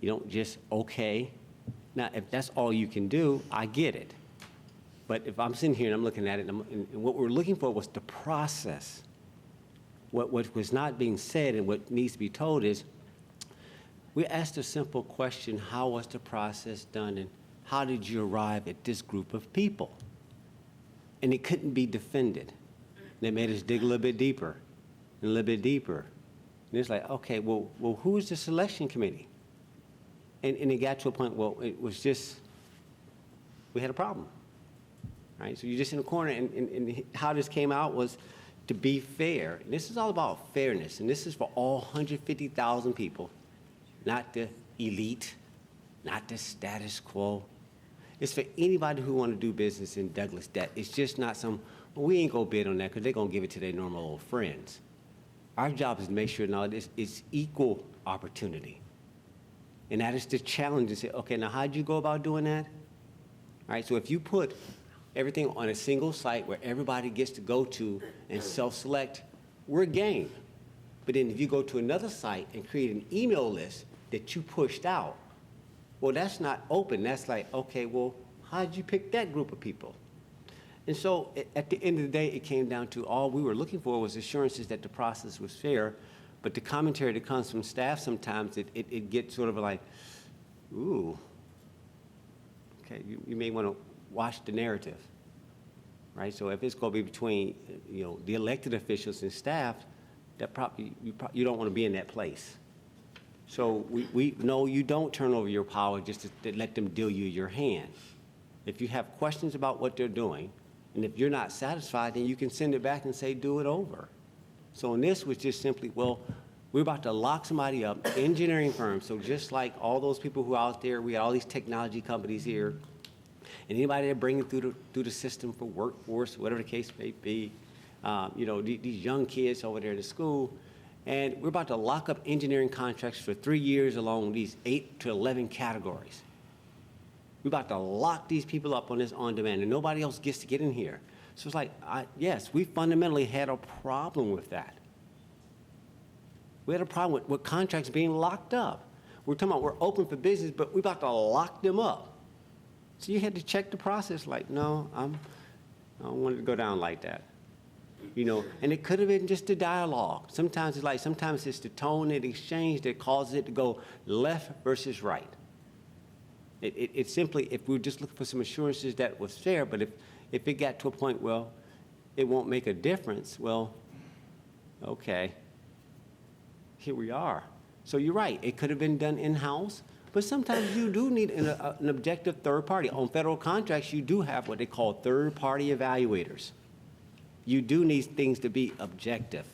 You don't just okay. Now, if that's all you can do, I get it. But if I'm sitting here and I'm looking at it, and what we're looking for was the process. What was not being said and what needs to be told is, we asked a simple question: how was the process done, and how did you arrive at this group of people? And it couldn't be defended. They made us dig a little bit deeper and a little bit deeper. And it's like, okay, well, who is the selection committee? And it got to a point, well, it was just, we had a problem, right? So you're just in a corner, and how this came out was to be fair. And this is all about fairness, and this is for all 150,000 people, not the elite, not the status quo. It's for anybody who want to do business in Douglas. That it's just not some, well, we ain't gonna bid on that because they're gonna give it to their normal old friends. Our job is to make sure now this is equal opportunity. And that is the challenge, to say, okay, now how'd you go about doing that? All right, so if you put everything on a single site where everybody gets to go to and self-select, we're game. But then if you go to another site and create an email list that you pushed out, well, that's not open. That's like, okay, well, how'd you pick that group of people? And so at the end of the day, it came down to all we were looking for was assurances that the process was fair. But the commentary that comes from staff sometimes, it gets sort of like, ooh, okay, you may want to watch the narrative, right? So if it's going to be between, the elected officials and staff, that probably you don't want to be in that place. So we know you don't turn over your power just to let them deal you your hand. If you have questions about what they're doing, and if you're not satisfied, then you can send it back and say, do it over. So in this was just simply, well, we're about to lock somebody up, engineering firms. So just like all those people who are out there, we got all these technology companies here, and anybody that bring it through the system for workforce, whatever the case may be, these young kids over there in the school, and we're about to lock up engineering contracts for 3 years along these 8 to 11 categories. We're about to lock these people up on this on-demand, and nobody else gets to get in here. So it's like, yes, we fundamentally had a problem with that. We had a problem with contracts being locked up. We're talking about we're open for business, but we're about to lock them up. So you had to check the process like, no, I don't want it to go down like that. And it could have been just a dialogue. Sometimes it's the tone and exchange that causes it to go left versus right. It's simply, if we were just looking for some assurances that was fair, but if it got to a point, well, it won't make a difference, well, okay, here we are. So you're right, it could have been done in-house, but sometimes you do need an objective third party. On federal contracts, you do have what they call third-party evaluators. You do need things to be objective,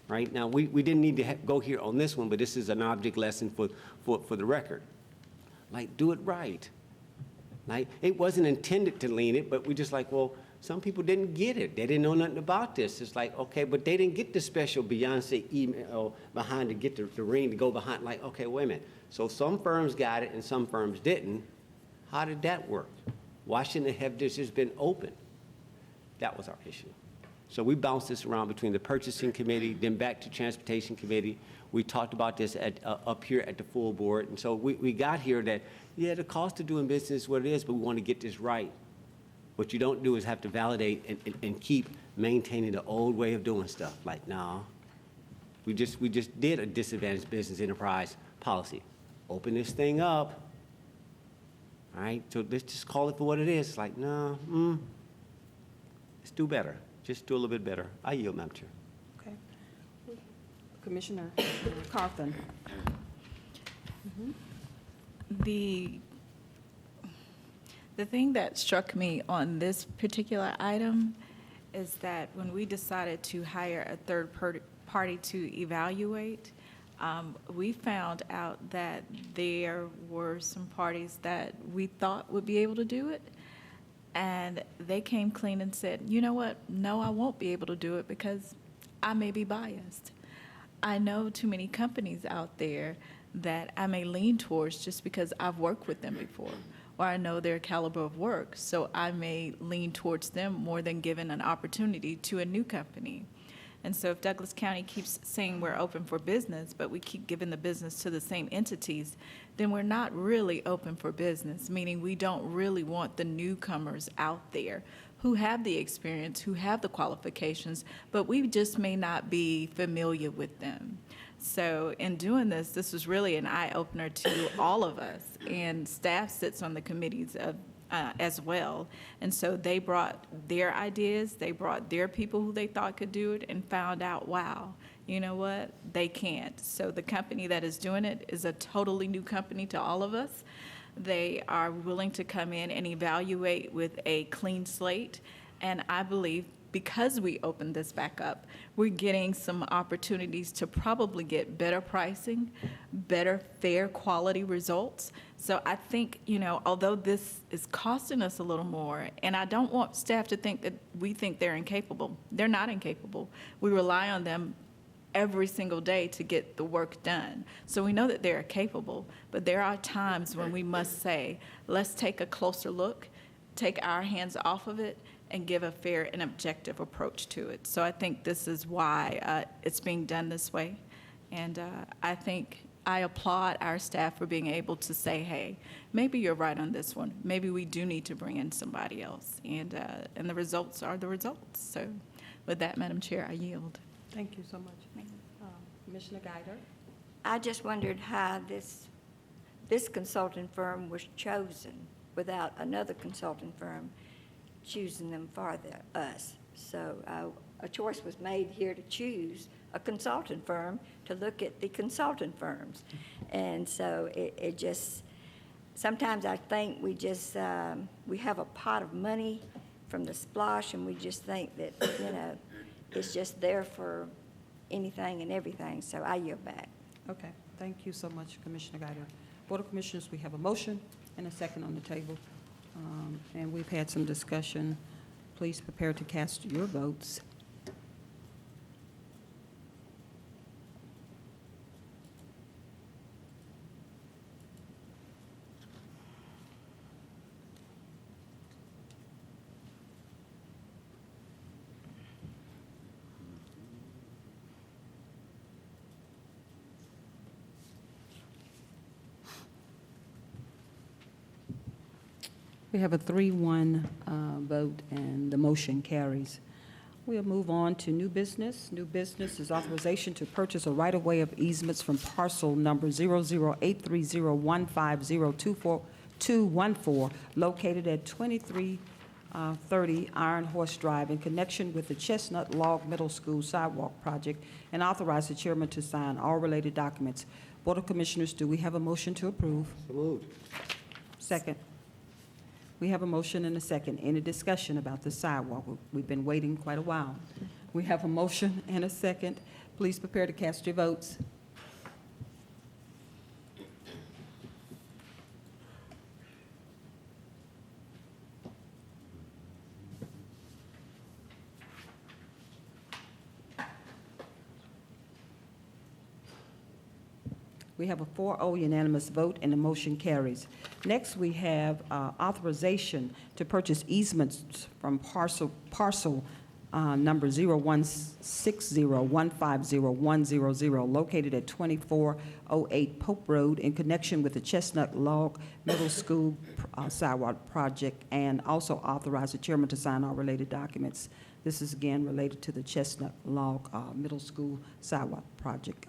right? Now, we didn't need to go here on this one, but this is an object lesson for the record. Like, do it right. Like, it wasn't intended to lean it, but we just like, well, some people didn't get it. They didn't know nothing about this. It's like, okay, but they didn't get the special Beyonce email behind to get the ring to go behind. Like, okay, wait a minute. So some firms got it and some firms didn't. How did that work? Why shouldn't it have just been open? That was our issue. So we bounced this around between the purchasing committee, then back to transportation committee. We talked about this up here at the full board. And so we got here that, yeah, the cost of doing business is what it is, but we want to get this right. What you don't do is have to validate and keep maintaining the old way of doing stuff. Like, no, we just did a disadvantaged business enterprise policy. Open this thing up, all right? So let's just call it for what it is. It's like, no, let's do better. Just do a little bit better. I yield, Madam Chair. Okay. Commissioner Carthen. The thing that struck me on this particular item is that when we decided to hire a third party to evaluate, we found out that there were some parties that we thought would be able to do it, and they came clean and said, you know what, no, I won't be able to do it because I may be biased. I know too many companies out there that I may lean towards just because I've worked with them before, or I know their caliber of work, so I may lean towards them more than giving an opportunity to a new company. And so if Douglas County keeps saying we're open for business, but we keep giving the business to the same entities, then we're not really open for business, meaning we don't really want the newcomers out there who have the experience, who have the qualifications, but we just may not be familiar with them. So in doing this, this was really an eye-opener to all of us, and staff sits on the committees as well. And so they brought their ideas, they brought their people who they thought could do it, and found out, wow, you know what, they can't. So the company that is doing it is a totally new company to all of us. They are willing to come in and evaluate with a clean slate, and I believe because we opened this back up, we're getting some opportunities to probably get better pricing, better fair quality results. So I think, you know, although this is costing us a little more, and I don't want staff to think that we think they're incapable. They're not incapable. We rely on them every single day to get the work done. So we know that they're capable, but there are times when we must say, let's take a closer look, take our hands off of it, and give a fair and objective approach to it. So I think this is why it's being done this way. And I think I applaud our staff for being able to say, hey, maybe you're right on this one. Maybe we do need to bring in somebody else. And the results are the results. So with that, Madam Chair, I yield. Thank you so much. Commissioner Guider. I just wondered how this consulting firm was chosen without another consulting firm choosing them for us. So a choice was made here to choose a consultant firm to look at the consultant firms. And so it just, sometimes I think we just, we have a pot of money from the splosh, and we just think that, you know, it's just there for anything and everything. So I yield back. Okay, thank you so much, Commissioner Guider. Board of Commissioners, we have a motion and a second on the table. And we've had some discussion. Please prepare to cast your votes. We have a 3-1 vote, and the motion carries. We'll move on to new business. New business is authorization to purchase a right-of-way of easements from parcel number 0083015024214, located at 2330 Iron Horse Drive, in connection with the Chestnut Log Middle School sidewalk project, and authorize the chairman to sign all related documents. Board of Commissioners, do we have a motion to approve? So moved. Second. We have a motion and a second. Any discussion about the sidewalk? We've been waiting quite a while. We have a motion and a second. Please prepare to cast your votes. We have a 4-0 unanimous vote, and the motion carries. Next, we have authorization to purchase easements from parcel number 0160150100, located at 2408 Pope Road, in connection with the Chestnut Log Middle School sidewalk project, and also authorize the chairman to sign all related documents. This is again related to the Chestnut Log Middle School sidewalk project.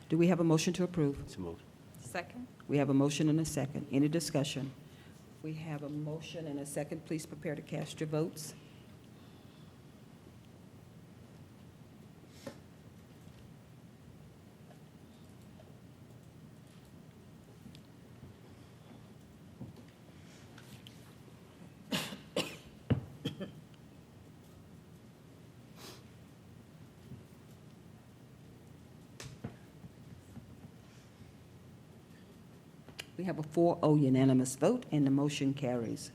Do we have a motion to approve? So moved. Second? We have a motion and a second. Any discussion? We have a motion and a second. Please prepare to cast your votes. We have a 4-0 unanimous vote, and the motion carries.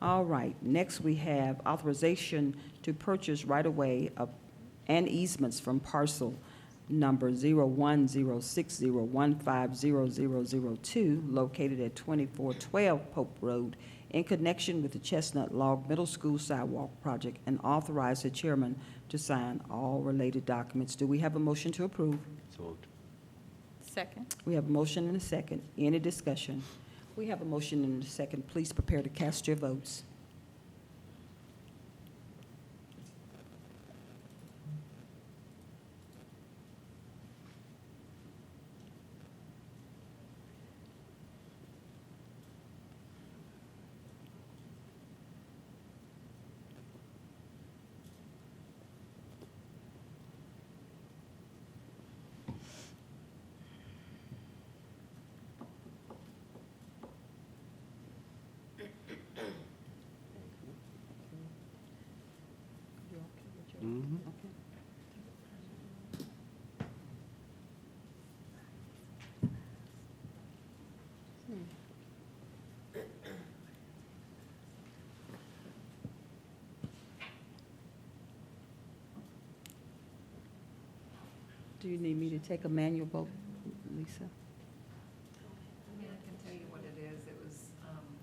All right, next we have authorization to purchase right-of-way and easements from parcel number 0160150002, located at 2412 Pope Road, in connection with the Chestnut Log Middle School sidewalk project, and authorize the chairman to sign all related documents. Do we have a motion to approve? So moved. Second? We have a motion and a second. Any discussion? We have a motion and a second. Please prepare to cast your votes. Mhm. Do you need me to take a manual vote, Lisa? I mean, I can tell you what it is. It was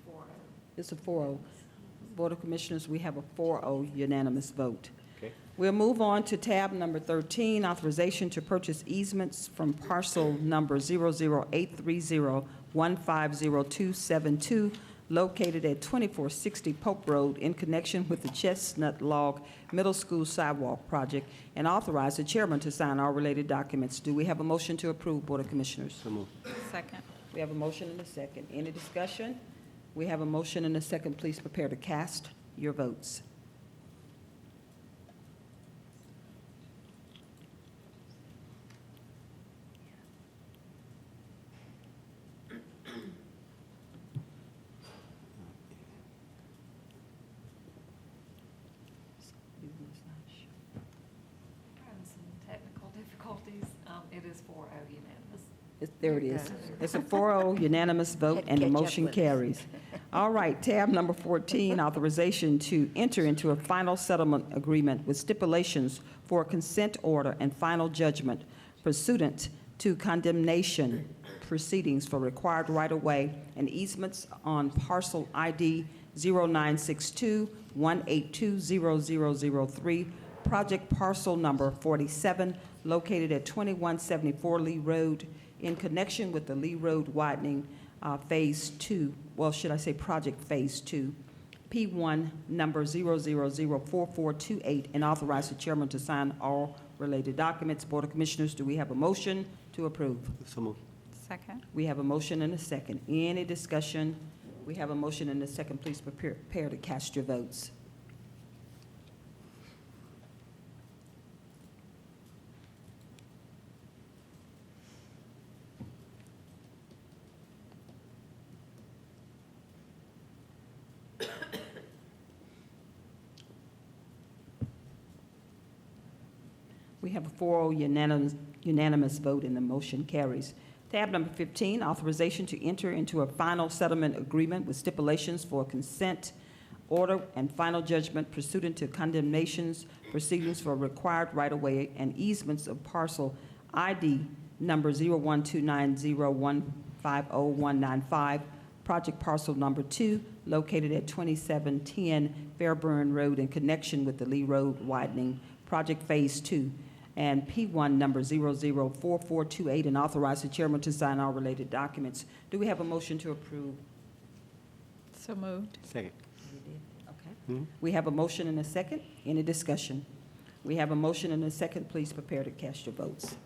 4-0. It's a 4-0. Board of Commissioners, we have a 4-0 unanimous vote. Okay. We'll move on to tab number 13, authorization to purchase easements from parcel number 00830150272, located at 2460 Pope Road, in connection with the Chestnut Log Middle School sidewalk project, and authorize the chairman to sign all related documents. Do we have a motion to approve, Board of Commissioners? So moved. Second? We have a motion and a second. Any discussion? We have a motion and a second. Please prepare to cast your votes. Having some technical difficulties. It is 4-0 unanimous. There it is. It's a 4-0 unanimous vote, Had to and the catch up motion with us. carries. All right, tab number 14, authorization to enter into a final settlement agreement with stipulations for a consent order and final judgment pursuant to condemnation proceedings for required right-of-way and easements on parcel ID 0962-1820003, project parcel number 47, located at 2174 Lee Road, in connection with the Lee Road widening Phase 2, well, should I say Project Phase 2, P1 number 0004428, and authorize the chairman to sign all related documents. Board of Commissioners, do we have a motion to approve? So moved. Second? We have a motion and a second. Any discussion? We have a motion and a second. Please prepare to cast your votes. We have a 4-0 unanimous vote, and the motion carries. Tab number 15, authorization to enter into a final settlement agreement with stipulations for consent order and final judgment pursuant to condemnations proceedings for required right-of-way and easements of parcel ID number 012901500195, project parcel number 2, located at 2710 Fairburn Road in connection with the Lee Road widening, project phase 2, and P1 number 004428, and authorize the chairman to sign all related documents. Do we have a motion to approve? So moved. Second. Okay. Mhm. We have a motion and a second. Any discussion? We have a motion and a second. Please prepare to cast your votes.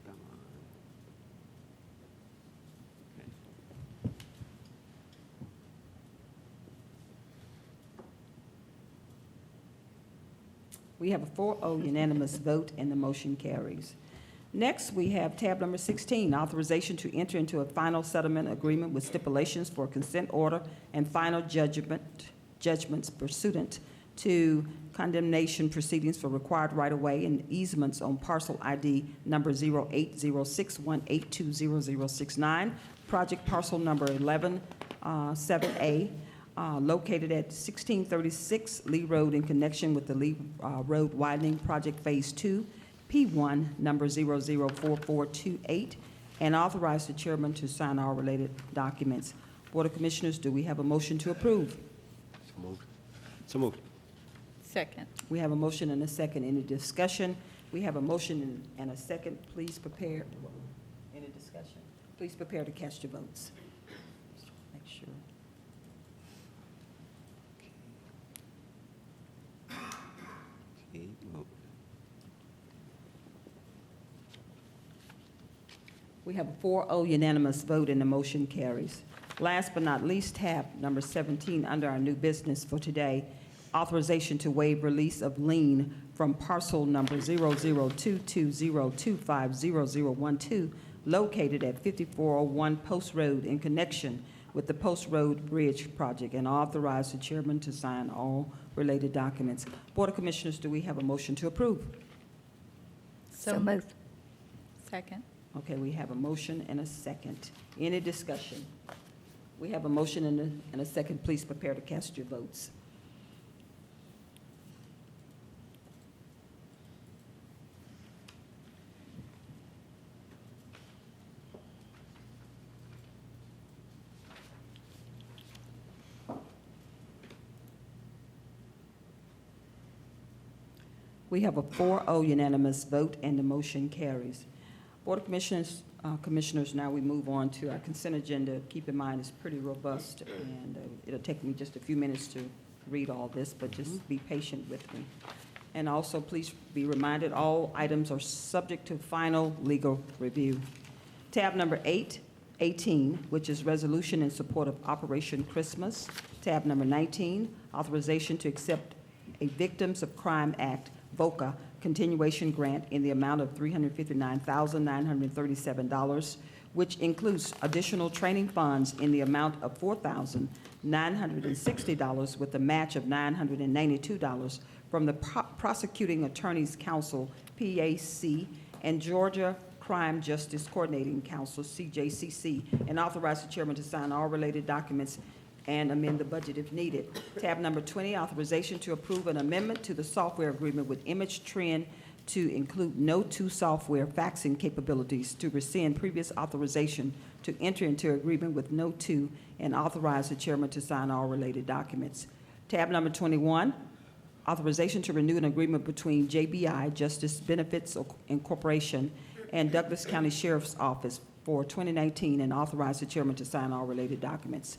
Come on. We have a 4-0 unanimous vote, and the motion carries. Next, we have tab number 16, authorization to enter into a final settlement agreement with stipulations for consent order and final judgments pursuant to condemnation proceedings for required right-of-way and easements on parcel ID number 080618200069, project parcel number 117A, located at 1636 Lee Road in connection with the Lee Road widening project phase 2, P1 number 004428, and authorize the chairman to sign all related documents. Board of Commissioners, do we have a motion to approve? So moved. So moved. Second. We have a motion and a second. Any discussion? We have a motion and a second. Please prepare. Any discussion? Please prepare to cast your votes. Make sure. Okay, vote. We have a 4-0 unanimous vote, and the motion carries. Last but not least, tab number 17, under our new business for today, authorization to waive release of lien from parcel number 002202500012, located at 5401 Post Road in connection with the Post Road Bridge project, and authorize the chairman to sign all related documents. Board of Commissioners, do we have a motion to approve? So moved. Second. Okay, we have a motion and a second. Any discussion? We have a motion and a second. Please prepare to cast your votes. We have a 4-0 unanimous vote, and the motion carries. Board of Commissioners, now we move on to our consent agenda. Keep in mind, it's pretty robust, and it'll take me just a few minutes to read all this, but just be patient with me. And also, please be reminded, all items are subject to final legal review. Tab number 18, which is resolution in support of Operation Christmas. Tab number 19, authorization to accept a Victims of Crime Act, VOCA, continuation grant in the amount of $359,937, which includes additional training funds in the amount of $4,960 with a match of $992 from the Prosecuting Attorneys Council, PAC, and Georgia Crime Justice Coordinating Council, CJCC, and authorize the chairman to sign all related documents and amend the budget if needed. Tab number 20, authorization to approve an amendment to the software agreement with Image Trend to include No2 software faxing capabilities, to rescind previous authorization to enter into agreement with No2, and authorize the chairman to sign all related documents. Tab number 21, authorization to renew an agreement between JBI, Justice Benefits Incorporation, and Douglas County Sheriff's Office for 2019, and authorize the chairman to sign all related documents.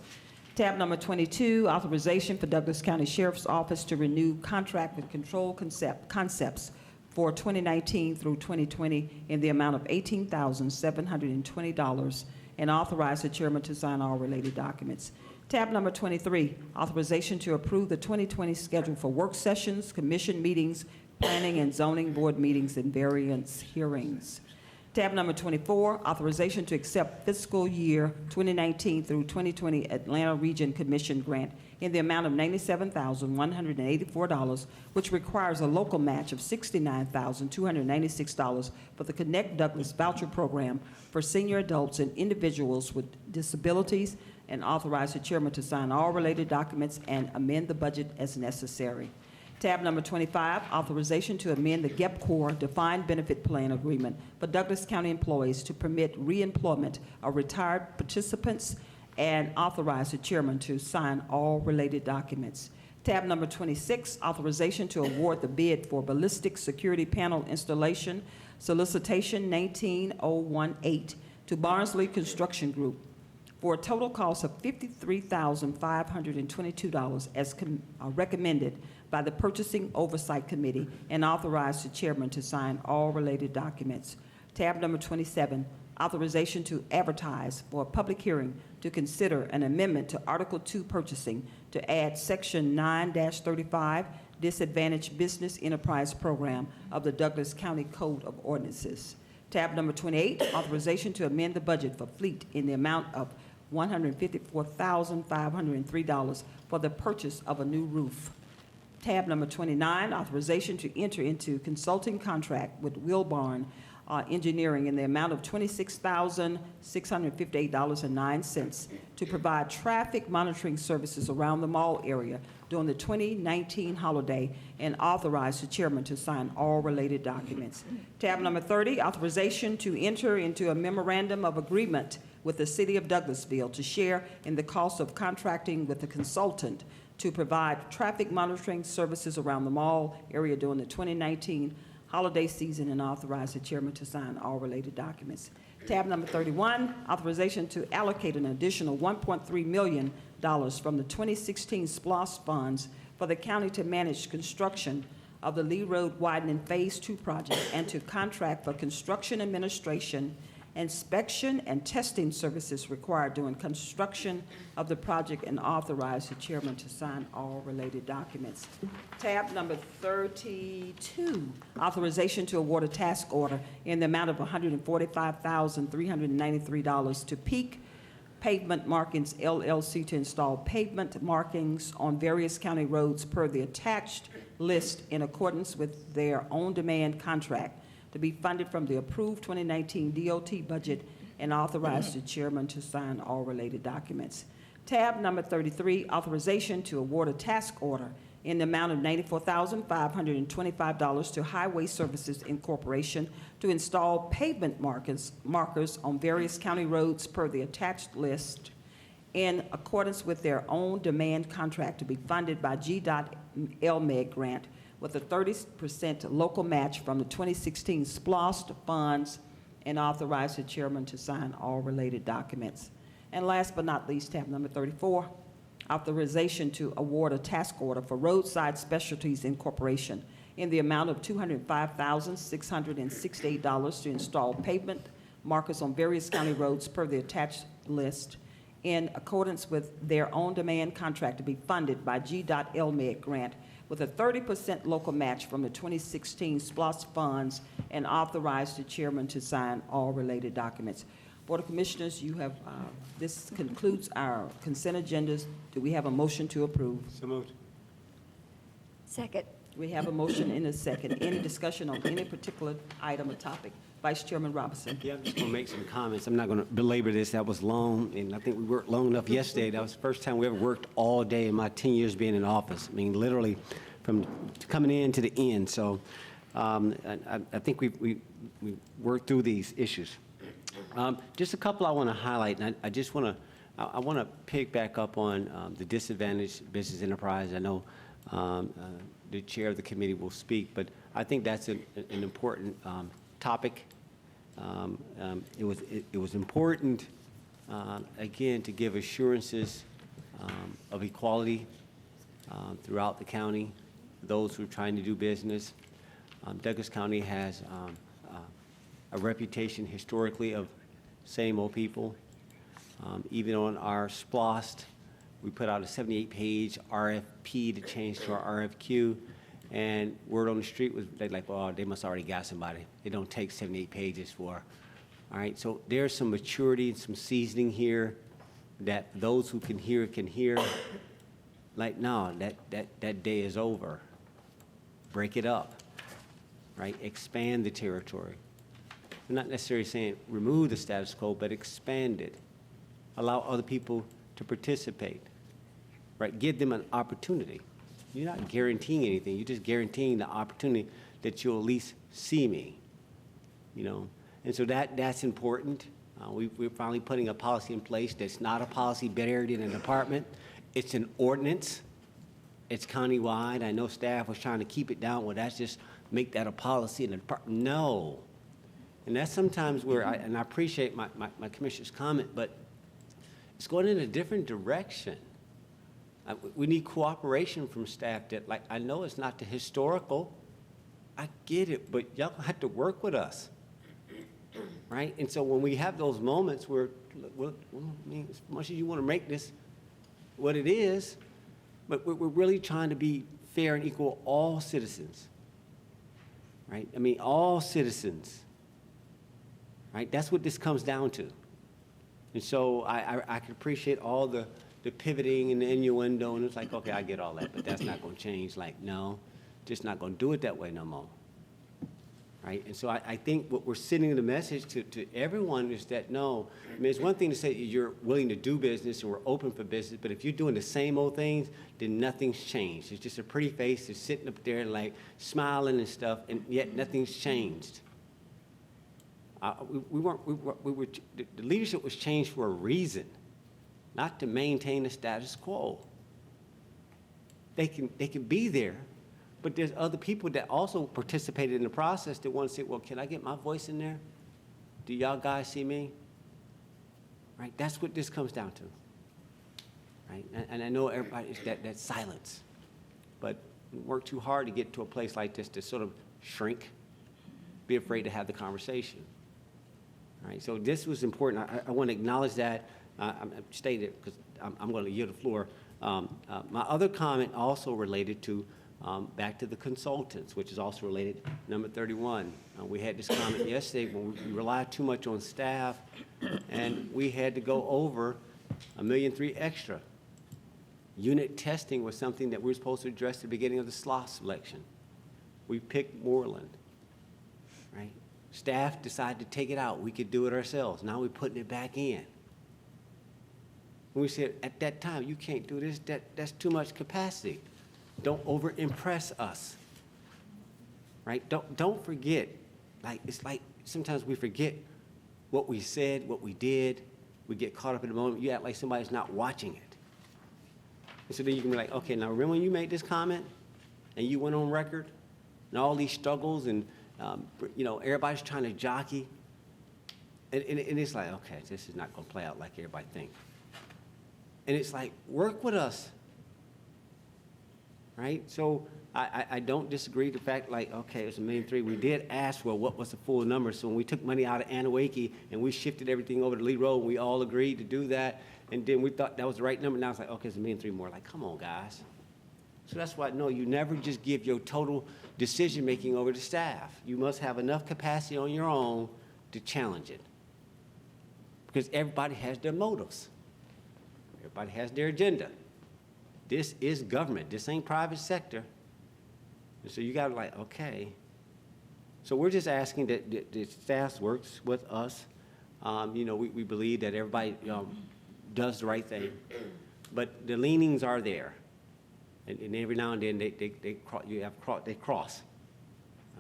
Tab number 22, authorization for Douglas County Sheriff's Office to renew contract with Control Concepts for 2019 through 2020 in the amount of $18,720, and authorize the chairman to sign all related documents. Tab number 23, authorization to approve the 2020 schedule for work sessions, commission meetings, planning and zoning board meetings, and variance hearings. Tab number 24, authorization to accept fiscal year 2019 through 2020 Atlanta Region Commission grant in the amount of $97,184, which requires a local match of $69,296 for the Connect Douglas voucher program for senior adults and individuals with disabilities, and authorize the chairman to sign all related documents and amend the budget as necessary. Tab number 25, authorization to amend the GEPCOR Defined Benefit Plan Agreement for Douglas County employees to permit reemployment of retired participants, and authorize the chairman to sign all related documents. Tab number 26, authorization to award the bid for ballistic security panel installation, solicitation 19018, to Barnsley Construction Group for a total cost of $53,522 as recommended by the Purchasing Oversight Committee, and authorize the chairman to sign all related documents. Tab number 27, authorization to advertise for a public hearing to consider an amendment to Article 2 purchasing to add Section 9-35 Disadvantaged Business Enterprise Program of the Douglas County Code of Ordinances. Tab number 28, authorization to amend the budget for fleet in the amount of $154,503 for the purchase of a new roof. Tab number 29, authorization to enter into consulting contract with Wilbarn Engineering in the amount of $26,658.09 to provide traffic monitoring services around the mall area during the 2019 holiday, and authorize the chairman to sign all related documents. Tab number 30, authorization to enter into a memorandum of agreement with the City of Douglasville to share in the cost of contracting with a consultant to provide traffic monitoring services around the mall area during the 2019 holiday season, and authorize the chairman to sign all related documents. Tab number 31, authorization to allocate an additional $1.3 million from the 2016 SPLOST funds for the county to manage construction of the Lee Road Widening Phase 2 project, and to contract for construction administration, inspection, and testing services required during construction of the project, and authorize the chairman to sign all related documents. Tab number 32, authorization to award a task order in the amount of $145,393 to Peak Pavement Markings LLC to install pavement markings on various county roads per the attached list in accordance with their on-demand contract, to be funded from the approved 2019 DOT budget, and authorize the chairman to sign all related documents. Tab number 33, authorization to award a task order in the amount of $94,525 to Highway Services Incorporation to install pavement markers on various county roads per the attached list in accordance with their own demand contract, to be funded by G.LMEG grant with a 30% local match from the 2016 SPLOST funds, and authorize the chairman to sign all related documents. And last but not least, tab number 34, authorization to award a task order for Roadside Specialties Incorporation in the amount of $205,668 to install pavement markers on various county roads per the attached list in accordance with their own demand contract, to be funded by G.LMEG grant with a 30% local match from the 2016 SPLOST funds, and authorize the chairman to sign all related documents. Board of Commissioners, you have, this concludes our consent agendas. Do we have a motion to approve? So moved. Second. We have a motion and a second. Any discussion on any particular item or topic? Vice Chairman Robinson. Yeah, I'm just going to make some comments. I'm not going to belabor this. That was long, and I think we worked long enough yesterday. That was the first time we ever worked all day in my 10 years being in office. I mean, literally from coming in to the end. So I think we worked through these issues. Just a couple I want to highlight, and I just want to, I want to pick back up on the disadvantaged business enterprise. I know the chair of the committee will speak, but I think that's an important topic. It was important, again, to give assurances of equality throughout the county, those who are trying to do business. Douglas County has a reputation historically of same old people. Even on our SPLOST, we put out a 78-page RFP to change to our RFQ, and word on the street was they like, well, they must already got somebody. It don't take 78 pages for. All right, so there's some maturity and some seasoning here that those who can hear, like, no, that day is over. Break it up, right? Expand the territory. I'm not necessarily saying remove the status quo, but expand it. Allow other people to participate, right? Give them an opportunity. You're not guaranteeing anything. You're just guaranteeing the opportunity that you'll at least see me, you know? And so that's important. We're finally putting a policy in place that's not a policy buried in a department. It's an ordinance. It's countywide. I know staff was trying to keep it down. Well, that's just make that a policy in the department. No. And that's sometimes where I appreciate my commissioner's comment, but it's going in a different direction. We need cooperation from staff that, like, I know it's not the historical. I get it, but y'all have to work with us. Right? And so when we have those moments where, well, I mean, as much as you want to make this what it is, but we're really trying to be fair and equal to all citizens. Right? I mean, all citizens. Right? That's what this comes down to. And so I can appreciate all the pivoting and the innuendo, and it's like, okay, I get all that, but that's not going to change. Like, no, just not going to do it that way no more. Right? And so I think what we're sending the message to everyone is that, no, I mean, it's one thing to say you're willing to do business and we're open for business, but if you're doing the same old things, then nothing's changed. It's just a pretty face that's sitting up there like smiling and stuff, and yet nothing's changed. The leadership was changed for a reason, not to maintain the status quo. They can be there, but there's other people that also participated in the process that want to say, well, can I get my voice in there? Do y'all guys see me? Right? That's what this comes down to. Right? And I know everybody, that silence, but work too hard to get to a place like this to sort of shrink, be afraid to have the conversation. Right? So this was important. I want to acknowledge that. I'm stated because I'm going to yield the floor. My other comment also related to back to the consultants, which is also related, number 31. We had this comment yesterday when we relied too much on staff, and we had to go over $1.3 million extra. Unit testing was something that we were supposed to address at the beginning of the slot selection. We picked Moreland, right? Staff decided to take it out. We could do it ourselves. Now we're putting it back in. We said at that time, you can't do this. That's too much capacity. Don't over-impress us, right? Don't forget. Like, it's like sometimes we forget what we said, what we did. We get caught up in the moment. You act like somebody's not watching it. And so then you can be like, okay, now remember when you made this comment and you went on record and all these struggles and, everybody's trying to jockey. And it's like, okay, this is not going to play out like everybody thinks. And it's like, work with us. Right? So I don't disagree with the fact, like, okay, it's $1.3 million. We did ask for what was the full number. So when we took money out of Anawake and we shifted everything over to Lee Road, we all agreed to do that. And then we thought that was the right number. Now it's like, okay, it's $1.3 million more. Like, come on, guys. So that's why, no, you never just give your total decision-making over to staff. You must have enough capacity on your own to challenge it. Because everybody has their motives. Everybody has their agenda. This is government. This ain't private sector. And so you got to like, okay. So we're just asking that the staff works with us. We believe that everybody does the right thing. But the leanings are there. And every now and then they cross.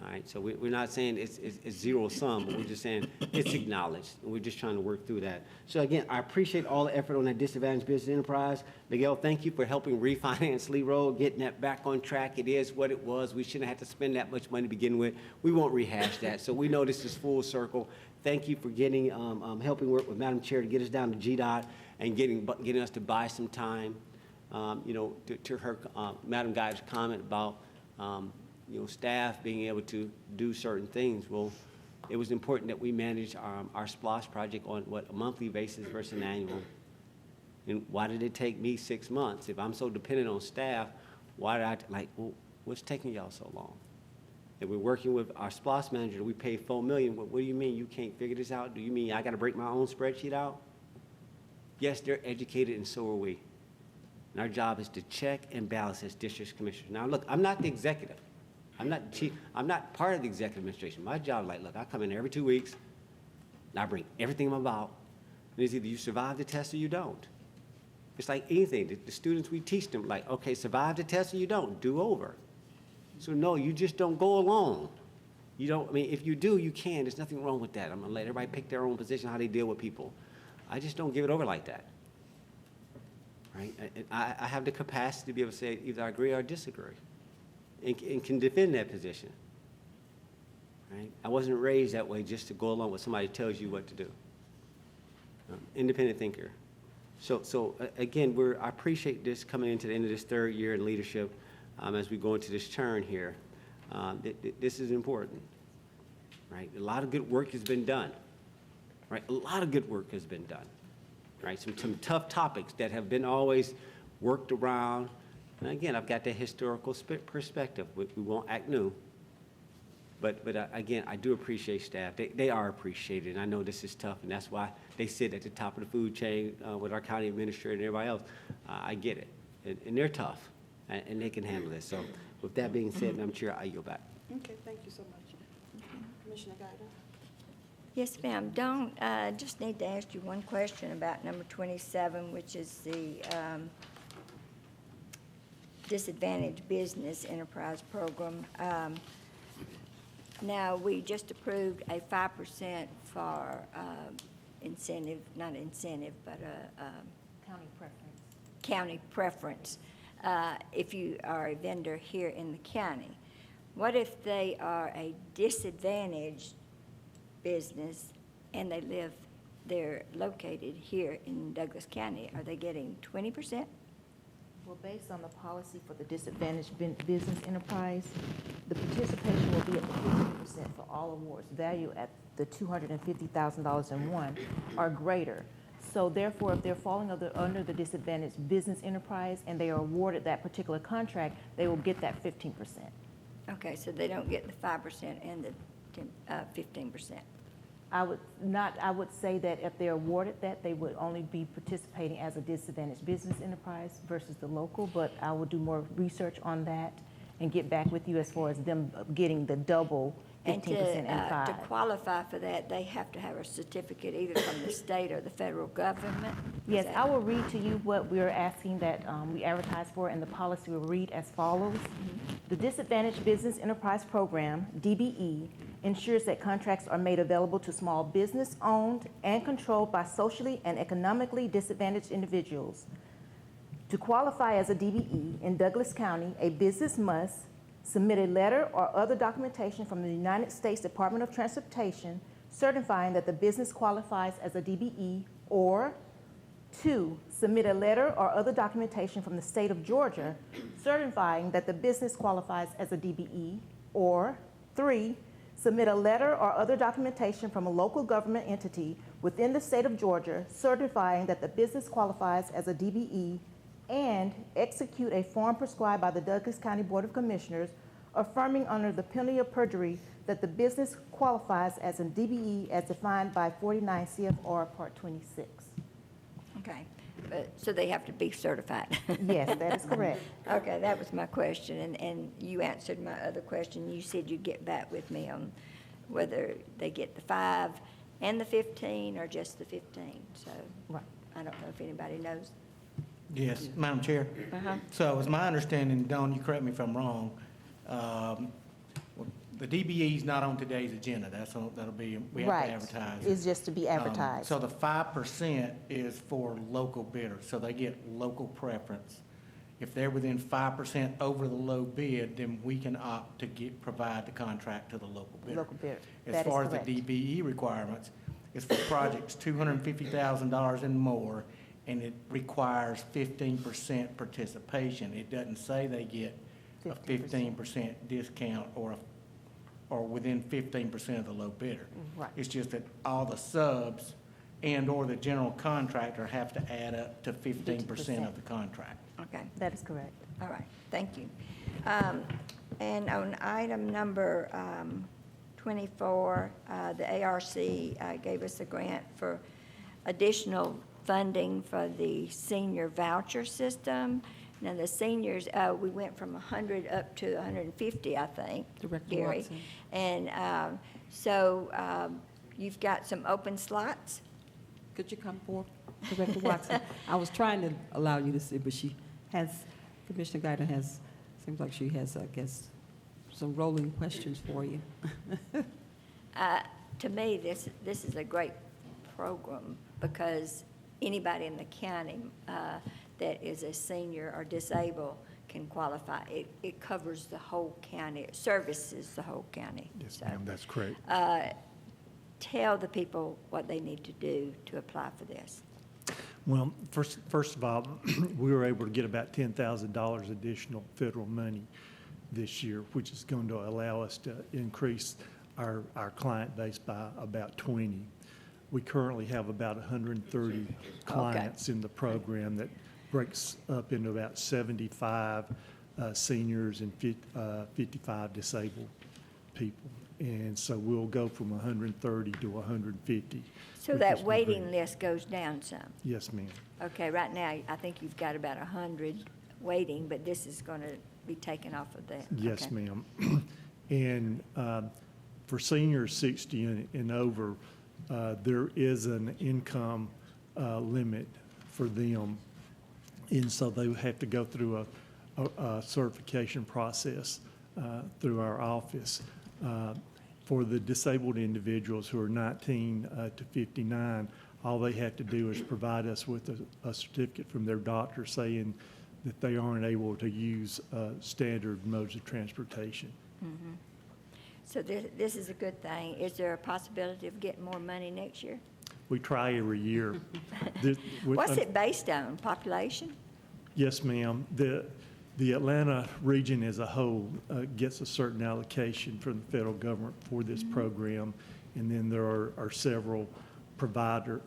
All right, so we're not saying it's zero sum, but we're just saying it's acknowledged, and we're just trying to work through that. So again, I appreciate all the effort on that disadvantaged business enterprise. Miguel, thank you for helping refinance Lee Road, getting that back on track. It is what it was. We shouldn't have to spend that much money to begin with. We won't rehash that, so we know this is full circle. Thank you for getting, helping work with Madam Chair to get us down to GDOT and getting us to buy some time. To her, Madam Guy's comment about, staff being able to do certain things. Well, it was important that we manage our SPLOST project on, a monthly basis versus an annual. And why did it take me 6 months? If I'm so dependent on staff, why did what's taking y'all so long? If we're working with our SPLOST manager, we pay $4 million. What do you mean you can't figure this out? Do you mean I got to break my own spreadsheet out? Yes, they're educated and so are we. And our job is to check and balance as district commissioners. Now, look, I'm not the executive. I'm not part of the executive administration. My job, like, look, I come in every 2 weeks, and I bring everything I'm about, and it's either you survive the test or you don't. It's like anything. The students, we teach them, like, okay, survive the test or you don't, do over. So no, you just don't go alone. You don't, I mean, if you do, you can. There's nothing wrong with that. I'm gonna let everybody pick their own position, how they deal with people. I just don't give it over like that. Right? I have the capacity to be able to say either I agree or disagree and can defend that position. Right? I wasn't raised that way just to go along with somebody tells you what to do. Independent thinker. So again, I appreciate this coming into the end of this third year in leadership as we go into this turn here. This is important, right? A lot of good work has been done, right? A lot of good work has been done, right? Some tough topics that have been always worked around. And again, I've got the historical perspective. We won't act new. But again, I do appreciate staff. They are appreciated, and I know this is tough, and that's why they sit at the top of the food chain with our county administrator and everybody else. I get it, and they're tough, and they can handle this. So with that being said, Madam Chair, I yield back. Okay, thank you so much. Commissioner Guider? Yes, ma'am. Dawn, just need to ask you one question about number 27, which is the Disadvantaged Business Enterprise Program. Now, we just approved a 5% for incentive, not incentive, but County preference. county preference if you are a vendor here in the county. What if they are a disadvantaged business and they're located here in Douglas County? Are they getting 20%? Well, based on the policy for the disadvantaged business enterprise, the participation will be at the 50% for all awards valued at the $250,000 in one or greater. So therefore, if they're falling under the disadvantaged business enterprise and they are awarded that particular contract, they will get that 15%. Okay, so they don't get the 5% and the 15%. I would say that if they're awarded that, they would only be participating as a disadvantaged business enterprise versus the local, but I will do more research on that and get back with you as far as them getting the double 15% and 5. To qualify for that, they have to have a certificate either from the state or the federal government? Yes, I will read to you what we're asking that we advertise for, and the policy will read as follows. The Disadvantaged Business Enterprise Program, DBE, ensures that contracts are made available to small business owned and controlled by socially and economically disadvantaged individuals. To qualify as a DBE in Douglas County, a business must submit a letter or other documentation from the United States Department of Transportation certifying that the business qualifies as a DBE, or 2, submit a letter or other documentation from the state of Georgia certifying that the business qualifies as a DBE, or 3, submit a letter or other documentation from a local government entity within the state of Georgia certifying that the business qualifies as a DBE, and execute a form prescribed by the Douglas County Board of Commissioners affirming under the penalty of perjury that the business qualifies as a DBE as defined by 49 CFR Part 26. Okay, so they have to be certified? Yes, that is correct. Okay, that was my question, and you answered my other question. You said you'd get back with me on whether they get the 5 and the 15 or just the 15. So Right. I don't know if anybody knows. Yes, Madam Chair. Uh-huh. So it's my understanding, Dawn, you correct me if I'm wrong, the DBE is not on today's agenda. That'll be, we have Right. to advertise. it. It's just to be advertised. So the 5% is for local bidders, so they get local preference. If they're within 5% over the low bid, then we can opt to provide the contract to the local bidder. Local bidder. As That is far as correct. the DBE requirements, it's for projects $250,000 and more, and it requires 15% participation. It doesn't say they get a 15% discount or within 15% of the low bidder. Right. It's just that all the subs and/or the general contractor have to add up to 15% of the contract. Okay. That is correct. All right, thank you. And on item number 24, the ARC gave us a grant for additional funding for the senior voucher system. Now, the seniors, we went from 100 up to 150, I think, Director Gary. Watson. And so you've got some open slots? Could you come forward, Director Watson? I was trying to allow you to see, but she has, Commissioner Guyton has, seems like she has, I guess, some rolling questions for you. To me, this is a great program because anybody in the county that is a senior or disabled can qualify. It covers the whole county, it services the whole county. Yes, So, ma'am, that's correct. tell the people what they need to do to apply for this. Well, first of all, we were able to get about $10,000 additional federal money this year, which is going to allow us to increase our client base by about 20. We currently have about 130 clients in the program that breaks up into about 75 seniors and 55 disabled people. And so we'll go from 130 to 150. So with that this new waiting grant. list goes down some. Yes, ma'am. Okay, right now, I think you've got about 100 waiting, but this is going to be taken off of that. Yes, Okay. ma'am. And for seniors 60 and over, there is an income limit for them. And so they have to go through a certification process through our office. For the disabled individuals who are 19 to 59, all they have to do is provide us with a certificate from their doctor saying that they aren't able to use standard modes of transportation. Mhm. So this is a good thing. Is there a possibility of getting more money next year? We try every year. What's it based on, population? Yes, ma'am. The Atlanta region as a whole gets a certain allocation from the federal government for this program, and then there are several provider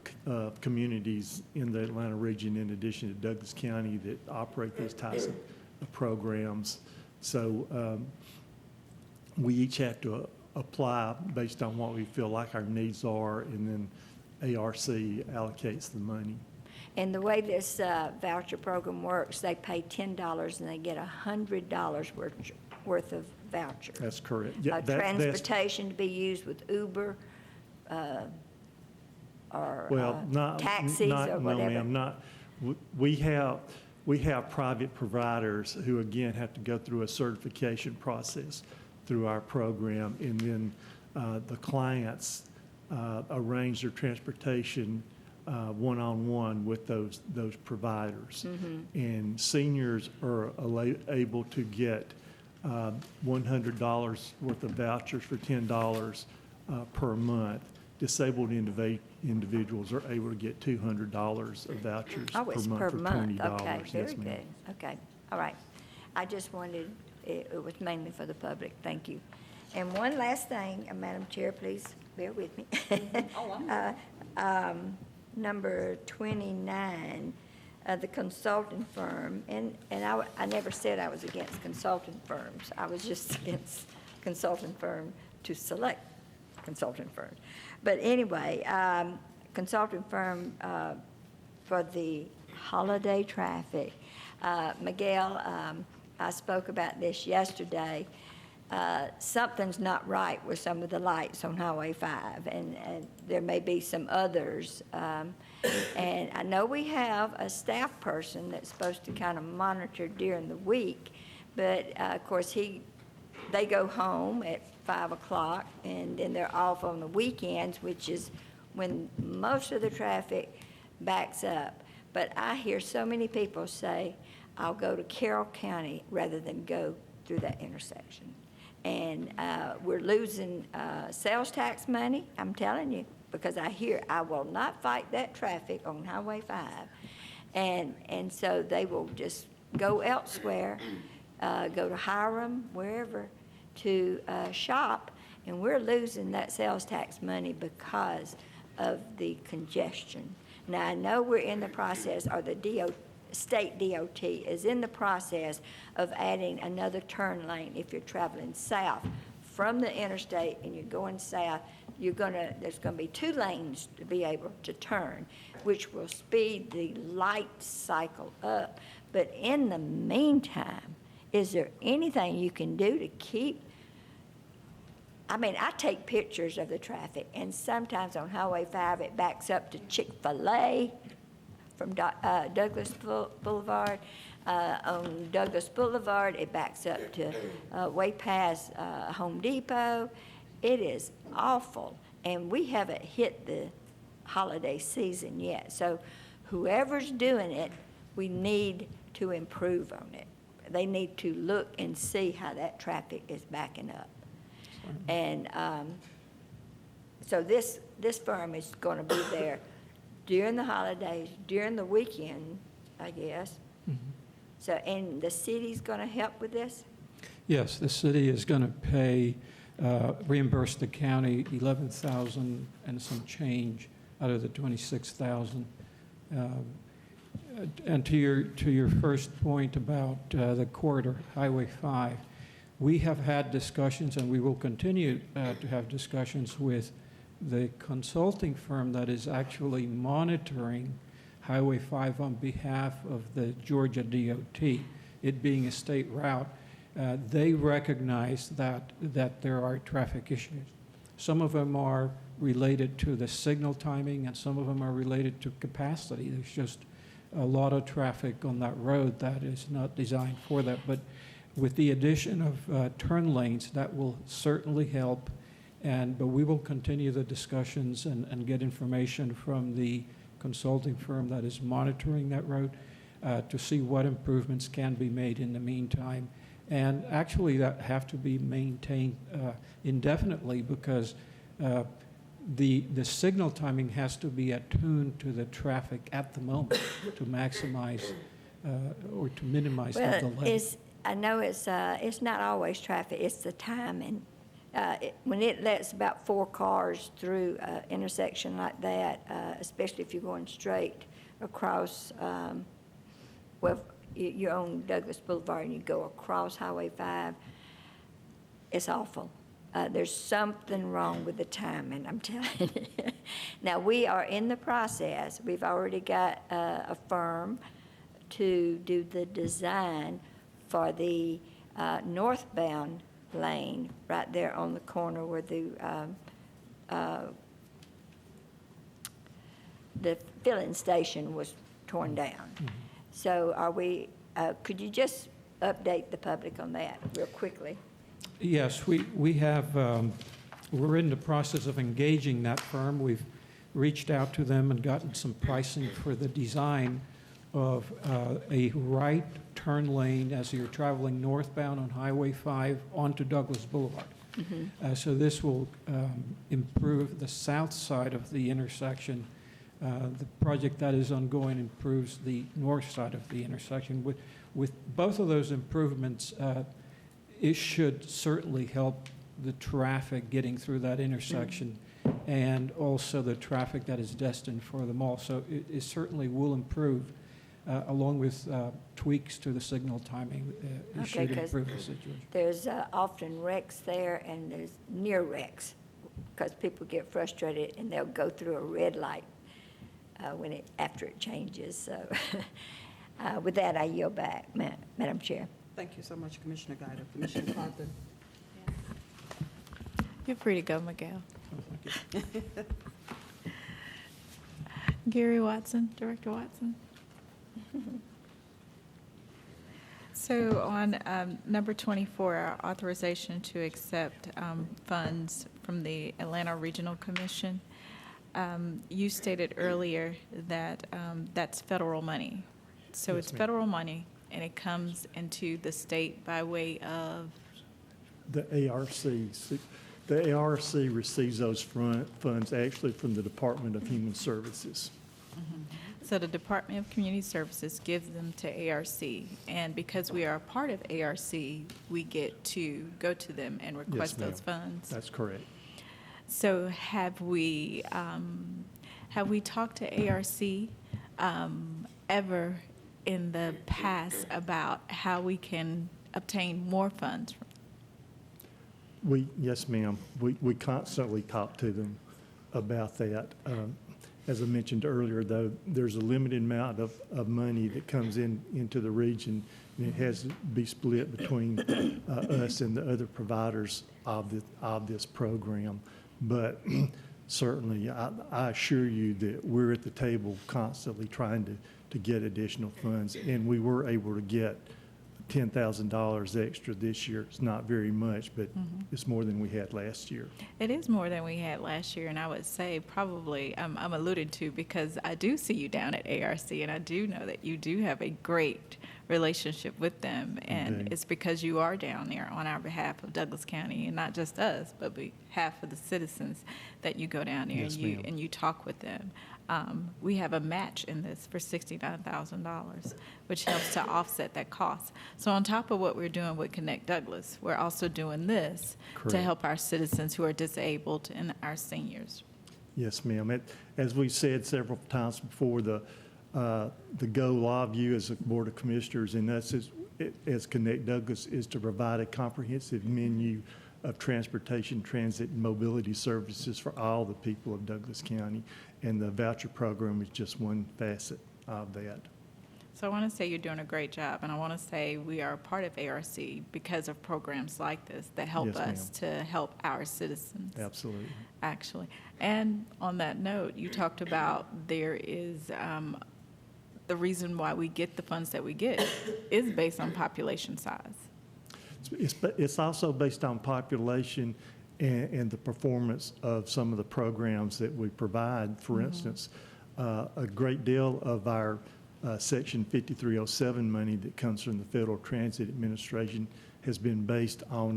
communities in the Atlanta region, in addition to Douglas County, that operate those types of programs. So we each have to apply based on what we feel like our needs are, and then ARC allocates the money. And the way this voucher program works, they pay $10 and they get $100 worth of vouchers. That's correct. Yeah, that's Transportation to be used with Uber or well, not taxis not, or no, whatever. ma'am, not. We have private providers who again have to go through a certification process through our program, and then the clients arrange their transportation one-on-one with those providers. And seniors are able to get $100 worth of vouchers for $10 per month. Disabled individuals are able to get $200 of vouchers Oh, it's per per month for $20. month. Okay, Yes, very ma'am. good. Okay, all right. I just wanted, it was mainly for the public. Thank you. And one last thing, Madam Chair, please bear with me. Number 29, the consulting firm, and I never said I was against consulting firms. I was just against consulting firm to select consulting firms. But anyway, consulting firm for the holiday traffic. Miguel, I spoke about this yesterday. Something's not right with some of the lights on Highway 5, and there may be some others. And I know we have a staff person that's supposed to kind of monitor during the week, but of course, they go home at 5 o'clock, and then they're off on the weekends, which is when most of the traffic backs up. But I hear so many people say, I'll go to Carroll County rather than go through that intersection. And we're losing sales tax money, I'm telling you, because I will not fight that traffic on Highway 5. And so they will just go elsewhere, go to Hiram, wherever, to shop, and we're losing that sales tax money because of the congestion. Now, I know we're in the process, or the state DOT is in the process of adding another turn lane if you're traveling south from the interstate and you're going south there's gonna be 2 lanes to be able to turn, which will speed the light cycle up. But in the meantime, is there anything you can do to keep, I mean, I take pictures of the traffic, and sometimes on Highway 5, it backs up to Chick-fil-A from Douglas Boulevard. On Douglas Boulevard, it backs up to way past Home Depot. It is awful, and we haven't hit the holiday season yet. So whoever's doing it, we need to improve on it. They need to look and see how that traffic is backing up. And so this firm is going to be there during the holidays, during the weekend, I guess. So, and the city's going to help with this? Yes, the city is going to pay, reimburse the county $11,000 and some change out of the $26,000. And to your first point about the corridor, Highway 5, we have had discussions, and we will continue to have discussions with the consulting firm that is actually monitoring Highway 5 on behalf of the Georgia DOT, it being a state route. They recognize that there are traffic issues. Some of them are related to the signal timing, and some of them are related to capacity. There's just a lot of traffic on that road that is not designed for that. But with the addition of turn lanes, that will certainly help. But we will continue the discussions and get information from the consulting firm that is monitoring that road to see what improvements can be made in the meantime. And actually, that have to be maintained indefinitely, because the signal timing has to be attuned to the traffic at the moment to maximize or to minimize the delay. I know it's not always traffic, it's the timing. When it lets about 4 cars through an intersection like that, especially if you're going straight across, you're on Douglas Boulevard and you go across Highway 5, it's awful. There's something wrong with the timing, I'm telling you. Now, we are in the process. We've already got a firm to do the design for the northbound lane right there on the corner where the filling station was torn down. Mm-hmm. So are we, could you just update the public on that real quickly? Yes, we have, we're in the process of engaging that firm. We've reached out to them and gotten some pricing for the design of a right turn lane as you're traveling northbound on Highway 5 onto Douglas Boulevard. Mm-hmm. So this will improve the south side of the intersection. The project that is ongoing improves the north side of the intersection. With both of those improvements, it should certainly help the traffic getting through that intersection and also the traffic that is destined for the mall. So it certainly will improve, along with tweaks to the signal timing. It should improve the situation. There's often wrecks there, and there's near wrecks, because people get frustrated and they'll go through a red light after it changes. So with that, I yield back, Madam Chair. Thank you so much, Commissioner Guider. Commissioner Carter. You're free to go, Miguel. Oh, thank you. Gary Watson, Director Watson. So on number 24, our authorization to accept funds from the Atlanta Regional Commission, you stated earlier that that's federal money. So Yes, it's ma'am. federal money, and it comes into the state by way of? The ARC. The ARC receives those funds actually from the Department of Human Services. So the Department of Community Services gives them to ARC, and because we are a part of ARC, we get to go to them and request ma'am. those funds. That's correct. So have we talked to ARC ever in the past about how we can obtain more funds? Yes, ma'am. We constantly talk to them about that. As I mentioned earlier, though, there's a limited amount of money that comes into the region, and it has to be split between us and the other providers of this program. But certainly, I assure you that we're at the table constantly trying to get additional funds, and we were able to get $10,000 extra this year. It's not very much, but it's more than we had last year. It is more than we had last year, and I would say probably, I'm alluded to because I do see you down at ARC, and I do know that you do have a great relationship with them, and Indeed. it's because you are down there on our behalf of Douglas County, and not just us, but behalf of the citizens that you go down there Yes, ma'am. and you talk with them. We have a match in this for $69,000, which helps to offset that cost. So on top of what we're doing with Connect Douglas, we're also doing this to Correct. help our citizens who are disabled and our seniors. Yes, ma'am. As we said several times before, the goal of you as a Board of Commissioners and us as Connect Douglas is to provide a comprehensive menu of transportation, transit, and mobility services for all the people of Douglas County. And the voucher program is just one facet of that. So I want to say you're doing a great job, and I want to say we are a part of ARC because of programs like this that help Yes, us to help our citizens. Absolutely. Actually. And on that note, you talked about there is, the reason why we get the funds that we get is based on population size. It's also based on population and the performance of some of the programs that we provide. For instance, a great deal of our Section 5307 money that comes from the Federal Transit Administration has been based on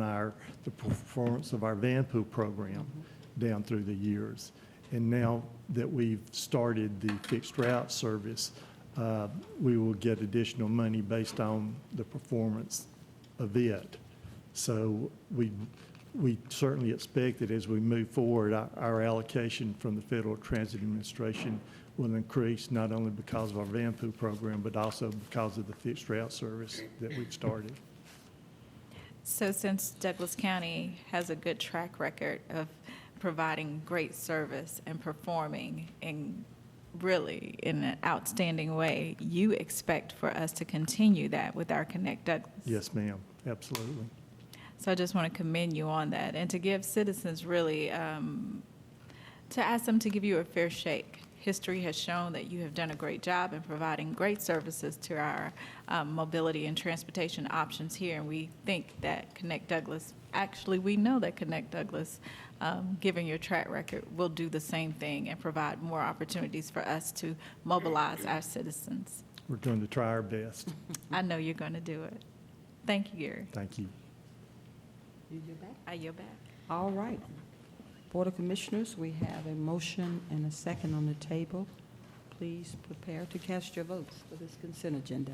the performance of our van pool program down through the years. And now that we've started the fixed route service, we will get additional money based on the performance of it. So we certainly expect that as we move forward, our allocation from the Federal Transit Administration will increase, not only because of our van pool program, but also because of the fixed route service that we've started. So since Douglas County has a good track record of providing great service and performing in an outstanding way, you expect for us to continue that with our Connect Douglas? Yes, ma'am, absolutely. So I just want to commend you on that and to give citizens really, to ask them to give you a fair shake. History has shown that you have done a great job in providing great services to our mobility and transportation options here. And we think that Connect Douglas, actually, we know that Connect Douglas, given your track record, will do the same thing and provide more opportunities for us to mobilize our citizens. We're going to try our best. I know you're going to do it. Thank you, Gary. Thank you. You yield back? I yield back. All right. Board of Commissioners, we have a motion and a second on the table. Please prepare to cast your votes for this consent agenda.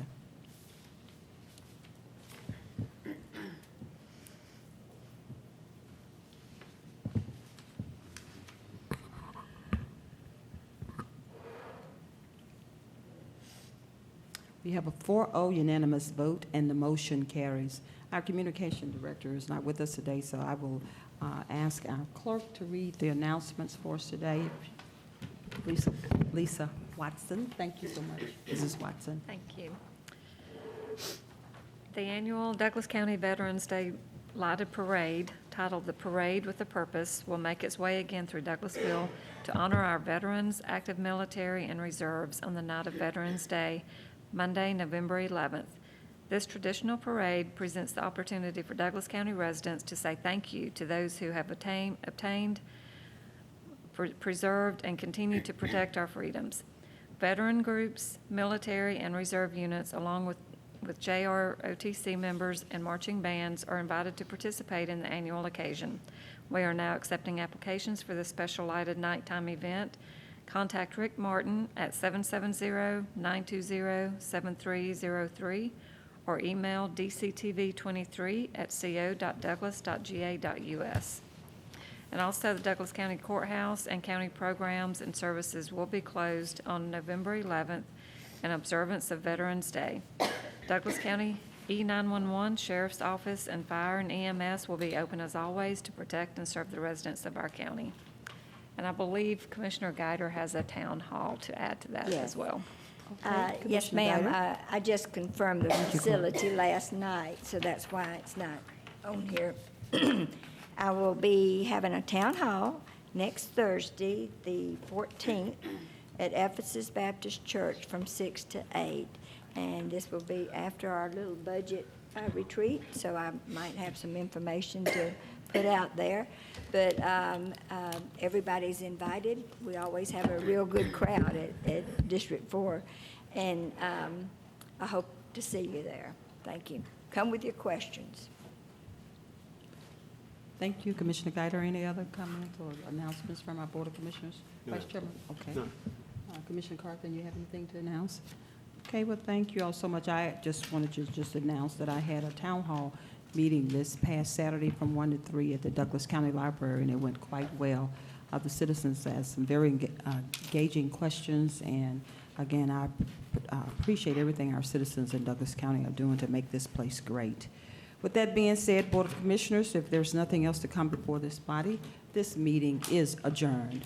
We have a 4-0 unanimous vote, and the motion carries. Our communication director is not with us today, so I will ask our clerk to read the announcements for us today. Lisa Watson, thank you so much. Mrs. Watson. Thank you. The annual Douglas County Veterans Day Lighted Parade, titled The Parade with a Purpose, will make its way again through Douglasville to honor our veterans, active military, and reserves on the night of Veterans Day, Monday, November 11th. This traditional parade presents the opportunity for Douglas County residents to say thank you to those who have obtained, preserved, and continue to protect our freedoms. Veteran groups, military, and reserve units, along with JROTC members and marching bands, are invited to participate in the annual occasion. We are now accepting applications for this special lighted nighttime event. Contact Rick Martin at 770-920-7303 or email dctv23@co.douglas.ga.us. And also, the Douglas County Courthouse and county programs and services will be closed on November 11th in observance of Veterans Day. Douglas County E911, Sheriff's Office, and Fire and EMS will be open as always to protect and serve the residents of our county. And I believe Commissioner Guyder has a town hall to add to that Yes. as well. Okay, Yes, Commissioner ma'am. Guyder? I just confirmed the facility last night, so that's why it's not on here. I will be having a town hall next Thursday, the 14th, at Ephesus Baptist Church from 6 to 8. And this will be after our little budget retreat, so I might have some information to put out there. But everybody's invited. We always have a real good crowd at District 4. And I hope to see you there. Thank you. Come with your questions. Thank you, Commissioner Guyder. Any other comments or announcements from our Board of Commissioners? No. Vice Chairman? Okay. No. Commissioner Carthen, you have anything to announce? Okay, well, thank you all so much. I just wanted to just announce that I had a town hall meeting this past Saturday from 1 to 3 at the Douglas County Library, and it went quite well. The citizens asked some very engaging questions, and again, I appreciate everything our citizens in Douglas County are doing to make this place great. With that being said, Board of Commissioners, if there's nothing else to come before this body, this meeting is adjourned.